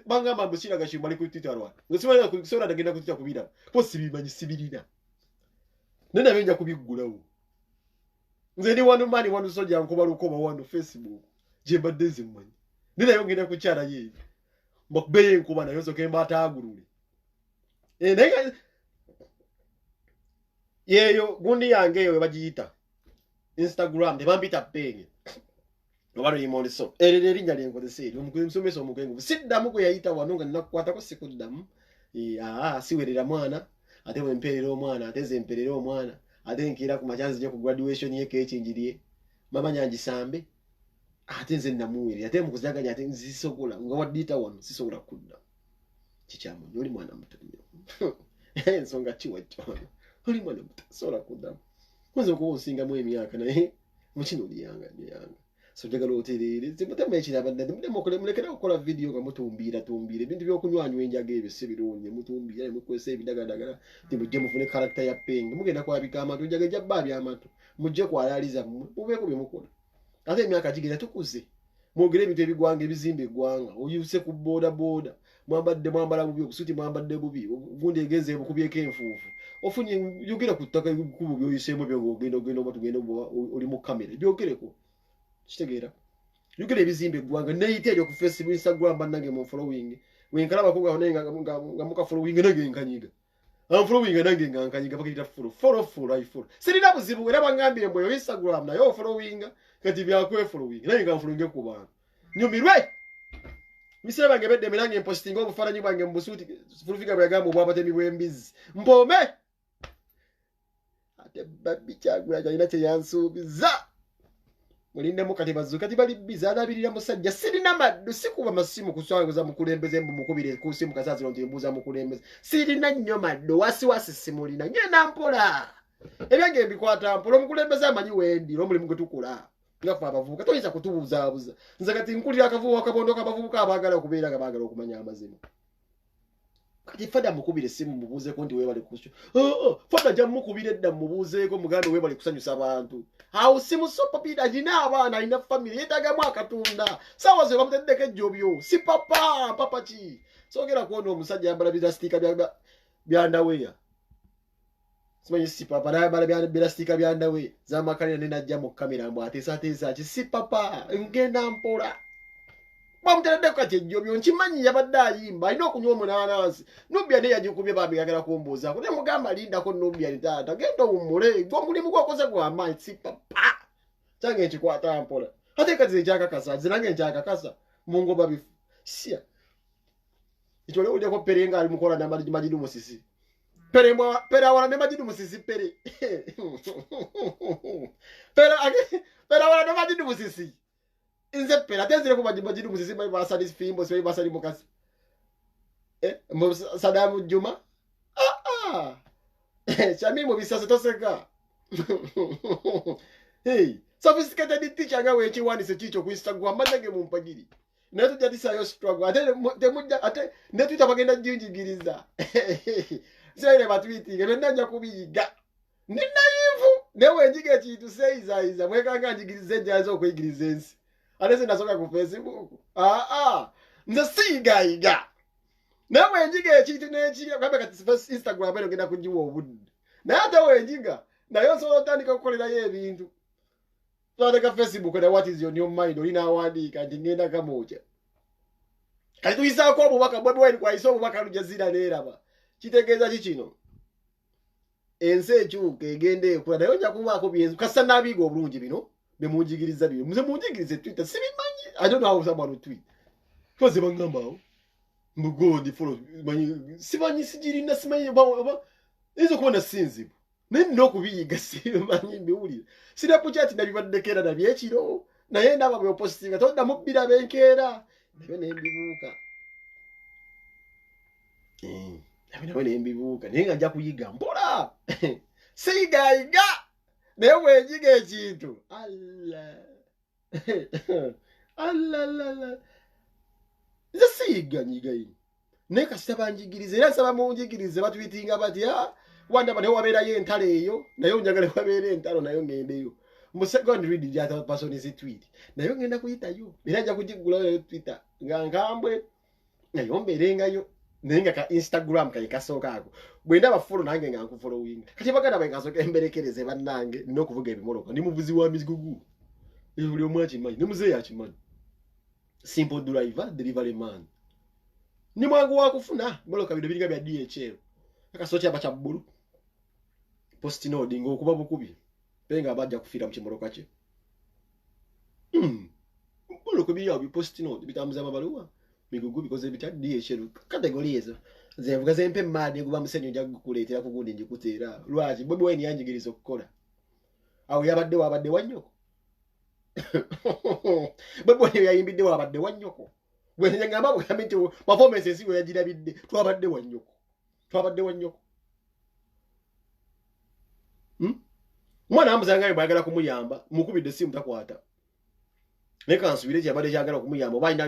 bangamba mbusira gashimba ali ku Twitter rwa ngisiba ku sora ndagenda ku Twitter kubira po sibimanyi sibirina nenda benja kubiggulawo nze ndi wanu mani wanu soja nkoba lukoba wanu Facebook je badeze mmanyi nenda yongera ku kyala yeyi mbakubeye nkuba nayo so kemba atagulule nenga yeyo gundi yange yo bagiyita Instagram tebambita penge nobano yimondi so erinnya lyenkozeseri omukusomesa omukwengu siddamu kwe yayita wano nga nnakukwata ko sikuddamu siwerera mwana ate wemperera omwana ate ze mperera omwana ate nkira ku machanzi nyo ku graduation ye kechinjiriye mama nyanjisambe ate nze namuwere ate mukuzaganya ate nzisogola nga wadita wano sisogola kudda kikyamo oli mwana muto ensonga kiwajjo oli mwana muto sola kudda kunze okuba osingamu emyaka naye mukino liyanga so njagala oterere zimutema ekiraba ndade mudde mulekera okukola video nga mutumbira ebintu by'okunywanywa enjaga ebyo si birungi mutumbira mukozesa ebidagadagala timujje mufune character ya penge mugenda kwabika amatu njaga jabba byamatu mujje kwalaliza mubeeko bye mukola ate emyaka gigenda tukuze mwogere ebintu ebigwanga ebizimba eggwanga oyuse ku boda mwambala bubi okusuti mwambadde bubi gundi egenze bukubyeko enfuufu ofunye yogera ku ttaka ebikubo byoyiseemu byogenda oba tugenda oli mu kamera byogereko kitegeera yogera ebizimba eggwanga neyite eryo ku Facebook Instagram bannange mu following wenkalaba kuga nga muka following nange nkanyiga following nange nkanyiga bakiyita follow sirina buzibu era bangambye mbwe Instagram nayo following kati byakwe following nange nkanfollowing ku bantu nyumirwe misere bange bedde mirange posting obufaranyi bwange mbusuti fulufika bwagamba obwabatemi bw'embizi mpome ate babbi Kyagulanyi alina kye yansuubiza mulinde mukati bazuka tibali biza alabirira musajja sirina maddu sikuba masimu kuswanguza mukulembeze mukubire ku simu kasazi lonti mbuza mukulembeze sirina nnyo maddu wasi simulina nyena mpola ebyange mbikwata mpola mukulembeze amanyi wendi lo mulimu gutukula ngafa abavubuka toyinza kutubuzabuza nze kati nkulira akavubuka akabondo kabavubuka abagala okubeera nga bagala okumanya amazima kati fada mukubire simu mubuze ko ndi webale kusho fada jja mukubire dda mubuze ko muganda webale kusanyusa abantu awo simu sopa pida jina abana ina family yetaga mwaka tunda sawa ze bamutendeke jobyo si papa chi sogera kuona omusajja yambala bidastika bya ndaweya simanyi si papa naye bala bidastika bya ndawe za makalina nenajja mu kamera mbwa atesa ki si papa ngenda mpola bamutendeke kati jobyo nkimanyi yabadde ayimba alina okunywa omunanansi nubya ne yajikubye babigagala kumbuuza ko ne mugamba linda ko nubya litata genda umule gwo mulimu gwakoze gwa manyi si papa change chikwata mpola ate kati zechaka kasa zinange nchaka kasa mungo babifu sia ichole uje ko perenga ali mukola na majidu musisi pera wana nema jidu musisi pere. Pera wana nema jidu musisi. Inze pera tenzile kuma jidu musisi mai basa dis fimbo sai basa di mokasi. Sadamu Juma. Chami mo bisa setoseka. Hey, sophisticated teacher nga wechi wani se chicho ku Instagram manage mu mpagiri. Netu jadi sayo struggle. Ate netu tabagenda jinjigiriza. Sio ile batwiti ngenda nja kubiga. Nina yivu. Newe njige chitu seiza mweka nga njigirize njazo kwigirizensi. Alese nasoka ku Facebook. Nze siga. Nawe njige chitu nechiga kwamba kati Instagram eno ngenda kujiwa obudde. Na ate wenjiga nayo so otandika kukolera ye ebintu. Twandika Facebook na what is your new mind olina awandika ndingenda kamoja. Kati tuyisa ko obubaka Bobi Wine kwa iso obubaka lujazira neraba. Kitegeeza kikino. Ense ekyuka egende ekula nayo nja kubaako byenzu kasa nabigo obulungi bino bemunjigiriza bino. Muze munjigirize Twitter sibimanyi. I don't know how someone would tweet. Koze bangambao. Mugodi follow manyi sibanyi sijirina simanyi ba izo kubona sinzibu. Nino kubiyiga simanyi mbiwulira. Sina puchati nabibadekera na byekiro naye naba bwe postinga tonda mubira benkera nayo nembibuka. Nayo nembibuka nenga nja kuyiga mpola. Siga naye wenjiga ekintu. Allah. Siga nyiga yi. Neka sitabanjigirize era saba munjigirize batwitinga bati wanda bane wabera ye entale eyo nayo njagala wabera entalo nayo ngendeyo. Mu second read ya ta person is tweet. Nayo ngenda kuyita yo. Era nja kujigula yo Twitter. Ngambwe nayo mberenga yo. Nenga ka Instagram ka ikasoka ako. Bwenda bafollow nange nganku following. Kati bagana bangasoka emberekereze banange no kuvuga ebimoroka. Ndi muvuzi wa mizigugu. Uli omwachi manyi. Ni muzeya achimanyi. Simple driver, delivery man. Ni mwangu wakufuna moloka bido bilinga bya DHL. Akasocha abacha bulu. Post node ngo kuba bukubi. Penga abajja kufira mu kimoroka kye. Moloka biya bi post node bitamuza mabaluwa. Migugu because bita DHL category ezo. Zevuga zempe made kuba musenyo nja kukuletera kugundi njikutera. Lwaji Bobi Wine yanjigiriza okukola. Awo yabadde wabadde wanyoko. Bobi Wine yayimbidde wabadde wanyoko. Bwe ngamba bugambe nti performance siwe yagirabidde twabadde wanyoko. Mwana amuzanga nga bayagala kumuyamba mukubidde simu takwata. Neka nsubire kyabadde kyagala kumuyamba bayina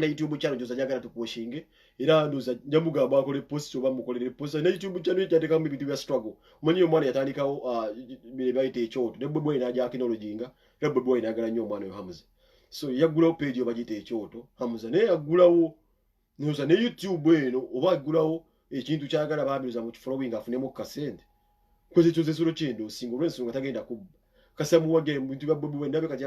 YouTube channel joza jagala tuposhinge era ndoza njamugamba akole post oba mukolere post na YouTube channel yateka mu bintu bya struggle. Mwenye omwana yatandikawo bile bayite ekyoto ne Bobi Wine ajja akinolojinga era Bobi Wine agala nnyo omwana we Hamza. So yagulawo page obagite ekyoto Hamza ne yagulawo nyoza ne YouTube eno oba agulawo ekintu kyagala babiruza mu following afunemo kasente koze choze solo chendo singo lwensonga tagenda kubba kasamu wage mu bintu bya Bobi Wine ndabe kati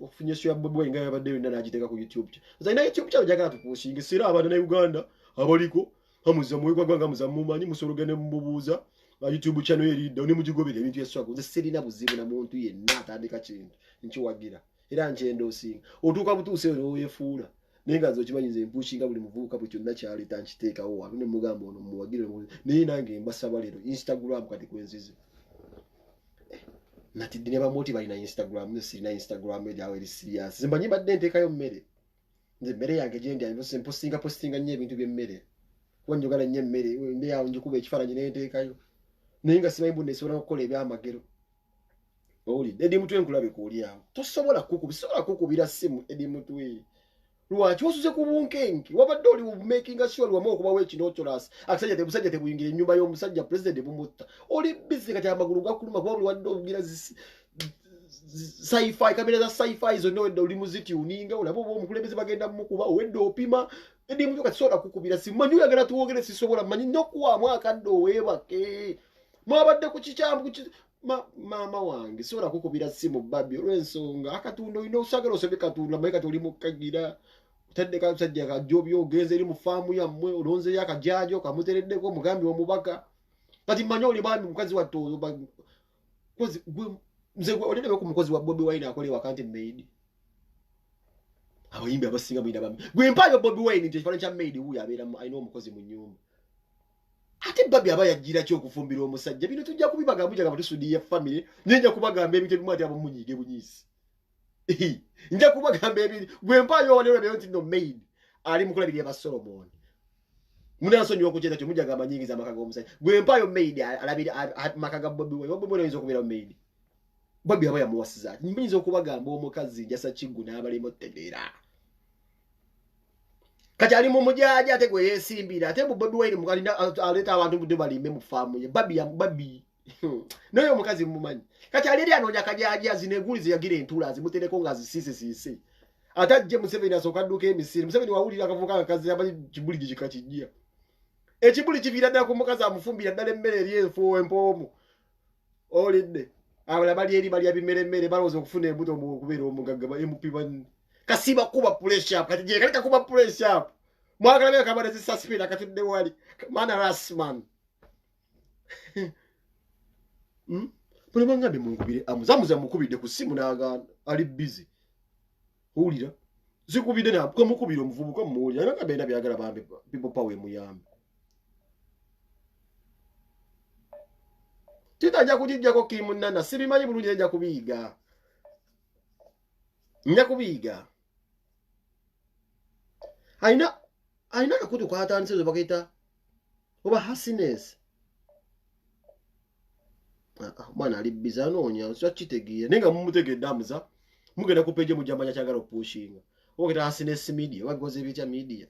afunyeso ya Bobi Wine nga yabadde nda najiteka ku YouTube cha na YouTube cha jagala tuposhinga sira abana na Uganda abaliko Hamza muwekwa gwanga Hamza mumanyi musologane mububuza YouTube channel eri da ne mujigobere ebintu ya struggle sirina buzibu na muntu yenna atandika kintu nchiwagira era nchendo singa otuka butuse no yefuula nenga zo kimanyize empushinga buli muvubuka bwe kyonna kyali tanchiteekawo wabine mugambo ono muwagire naye nange mbasaba lero Instagram kati kwenzize nati dine ba moti bali na Instagram sina Instagram yawe eri serious zimbanyi badde nteekayo mmere nze mmere yange gyendi ayo postinga nnyo ebintu by'emmere wanjogala nnyo emmere ndi yawo njikuba ekifaananyi nenteekayo naye nga simanyi bunne sobola okukola ebyamagero oli edi mutwe nkulabe ko oli awo tosobola kukubira simu edi mutwe lwaki osuze ku bunkenke wabadde oli making sure wamu okuba w'ekinotolas akasajja tebusajja tebuyingira ennyumba y'omusajja president bumutta oli busy kati amagulu gakuluma kuba oli wadde obugira sci-fi kamera za sci-fi zonna wedde oli muzituninga olaba oba omukulembeze bagenda mukuba owedde opima edi mutwe kati sobola kukubira simu manyi oyagala tuwogere sisobola manyi n'okuwaamu akadde oweebake mwabadde ku kikyambu mama wange sobola kukubira simu babbi olw'ensonga akatunda olina osagala osebe katunda maye kati oli mukagira tadde kasajja kajjobyo ogenze eri mu faamu yammwe olonzeyo akajajo kamutereddeko omugambi omubaka kati mmanyi oli bambi mukazi watto nze olinabe ku mukozi wa Bobi Wine akolewa kanti maid abayimbi abasinga mwina bambi gwe mpayo Bobi Wine nti ekifaananyi kya maid wuyo abeera alina omukozi mu nnyumba ate babi aba yagira kyo okufumbira omusajja bino tujja kubibagamba mujaga batusudi ya family nyenja kubagamba ebintu bimwe ati abamunyige bunyisi nja kubagamba ebintu gwe mpayo wale wale nti no maid ali mukulabiri ya Solomon muna sonyo okucheta kyo mujaga amanyingi za makaga omusajja gwe mpayo maid alabiri makaga bobi we bobi mwenzo kubira maid babi aba yamuwasiza nyinza okubagamba omukazi njasa kigu n'abali motedera kati ali mu mujaja ate gwe yesimbira ate mu bobi wine mukalina aleta abantu budde balimbe mu famu ye babi ya babi noyo mukazi mumanyi kati ali anonya kajaja zinegulize yagira entula zimutereko nga zisise atajje Museveni asoka duke emisiri Museveni wawulira akavuka akazi abali kibuli gikakijia ekibuli kivira ddala ku mukazi amufumbira ddala emmere eryefo empomu olidde abala bali eri bali abimeremere baloza okufuna embuto mu kubeera omugagga ba MP kasiba kuba pressure up kati je kalika kuba pressure up mwagala beka kabale zi suspend akatudde wali mana rasman buli bangabe mungubire amuzamuza mukubide ku simu naga ali busy ulira zikubide na ko mukubire omuvubuka mmuli ana kabenda byagala bambe people power muyambe titaja kujija ko kimunana sibimanyi bulungi nja kubiga nja kubiga aina kakutu kwa hatanise zobakita oba happiness mwana ali bizano onya so kitegiye nenga mumutegedde amuza mugenda kupeje mujamanya kyagala opushinga okita happiness media wagoze bicha media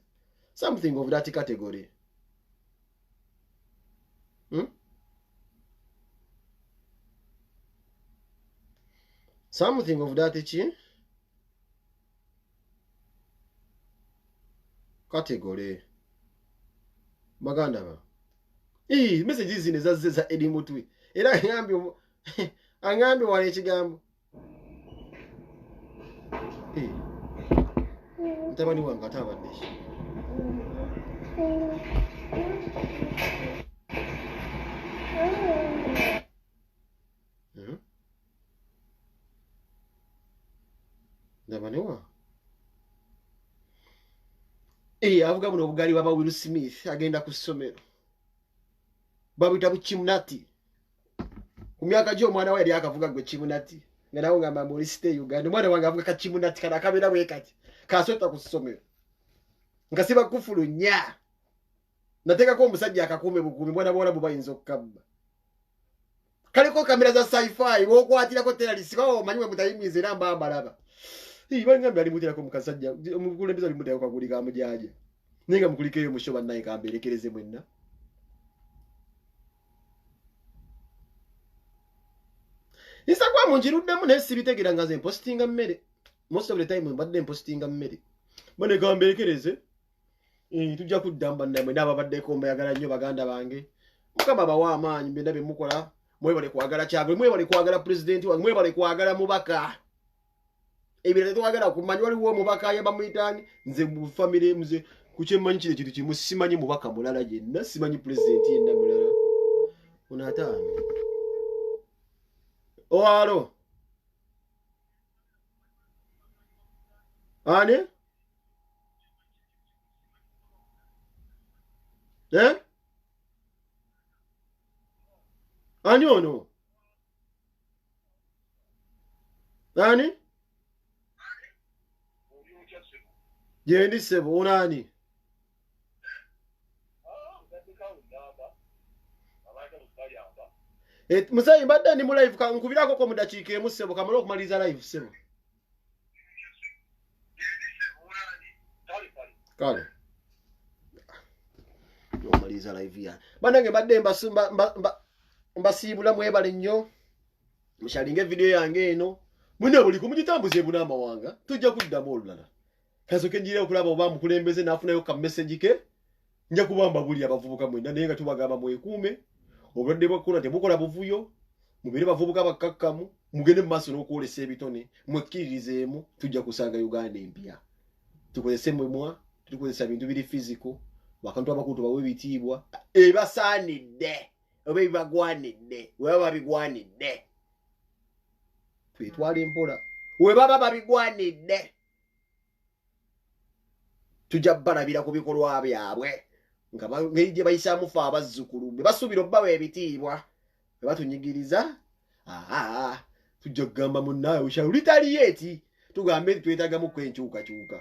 something of that category something of that category maganda ba messages zine za edi mutwe era angambi wale kigambo ntabani wanga tabadde ndabane wa avuga buno bugali baba Will Smith agenda ku ssomero babita bukimunati ku myaka gyo mwana we yali akavuga gwe kimunati nganawo ngamba muri stay Uganda mwana wange avuga ka kimunati kana kabera bwe kati kasota ku ssomero ngasiba kufulu nya nateka ko omusajja akakume bugumi mwana bora bubayinza okukabba kaliko kamera za sci-fi wokwatira ko terrorist ko manywe mutayimize namba abalaba bangambe ali mutira ko mukasajja omukulembeza ali mutira ko kagulika amujaja ninga mukulikeyo mushoba naye kamberekereze mwenna isa kwa munjiruddemu naye sibitegera ngaze postinga mmere most of the time mbadde postinga mmere bane kamberekereze tujja kuddamba namwe n'ababadde ko mbayagala nnyo baganda bange mukama bawa amaanyi mbenda be mukola mwebale kwagala kyagwe mwebale kwagala president wange mwebale kwagala mubaka ebire twagala kumanya waliwo mubaka yaba muitani nze mu family mze kuchemanyi kile kitu kimusimanyi mubaka mulala yenna simanyi president yenna mulala unatani oalo ane ani ono ani Jendi sebo unani musayi mbadde ndi mu live kankubirako ko mudakiika emu sebo kamala okumaliza live sebo kale omaliza live ya banange mbadde mbasiibula mwebale nnyo mushalinge video yange eno mune buli kumugitambuze bunama wanga tujja kuddamu olulala kasoke njire okulaba oba mukulembeze nafunayo ka message ke nja kubamba buli abavubuka mwenda naye nga tubagamba mwekuume obulwadde bwakula tebukola buvuyo mubere bavubuka bakakkamu mugende mu maaso n'okwolesa ebitone mwekkiririzeemu tujja kusanga Uganda empya tukozese mwemwa tukozesa bintu biri physical bakantu abakutu bawe bitiibwa ebasaanidde oba ebibagwanidde weba babigwanidde twetwala empola webaba babigwanidde tujja balabira ku bikolwa byabwe nga ngeri bayisaamu fa abazzukulu be basuubira obbawa ebitiibwa be batunyigiriza tujja kugamba munnaawe we shall retaliate tugambe twetagamu kwenkyukakyuka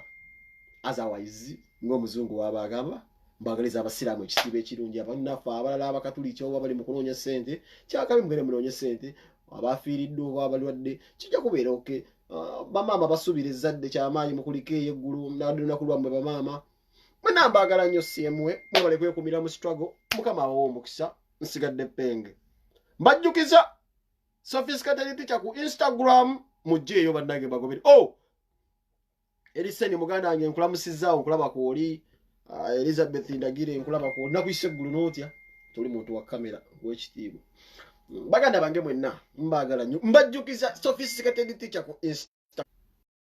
otherwise ng'omuzungu waba agamba mbagaliza abasiraamu ekisiibo ekirungi abannaffe abalala abakatuliki oba bali mu kunoonya ssente kyakabi mugende munoonye ssente abafiiriddwa oba abalwadde kijja kubeera oke bamaama basuubira ezzadde kyamaanyi mukuliko eyeggulu nalunaku lwammwe bamaama mwenna mbaagala nnyo siemwe mwebale kwekumira mu struggle mukama abawa omukisa nsigadde penge mbajjukiza Sophisticated Teacher ku Instagram mujjeeyo bannange bagobere Eliseni muganda wange nkulamusizaawo nkulaba kwoli Elizabeth Ndagire nkulaba kwoli nakuyise eggulu n'otya tuli muntu wa kamera w'ekitiibwa baganda bange mwenna mbaagala nnyo mbajjukiza Sophisticated Teacher ku Instagram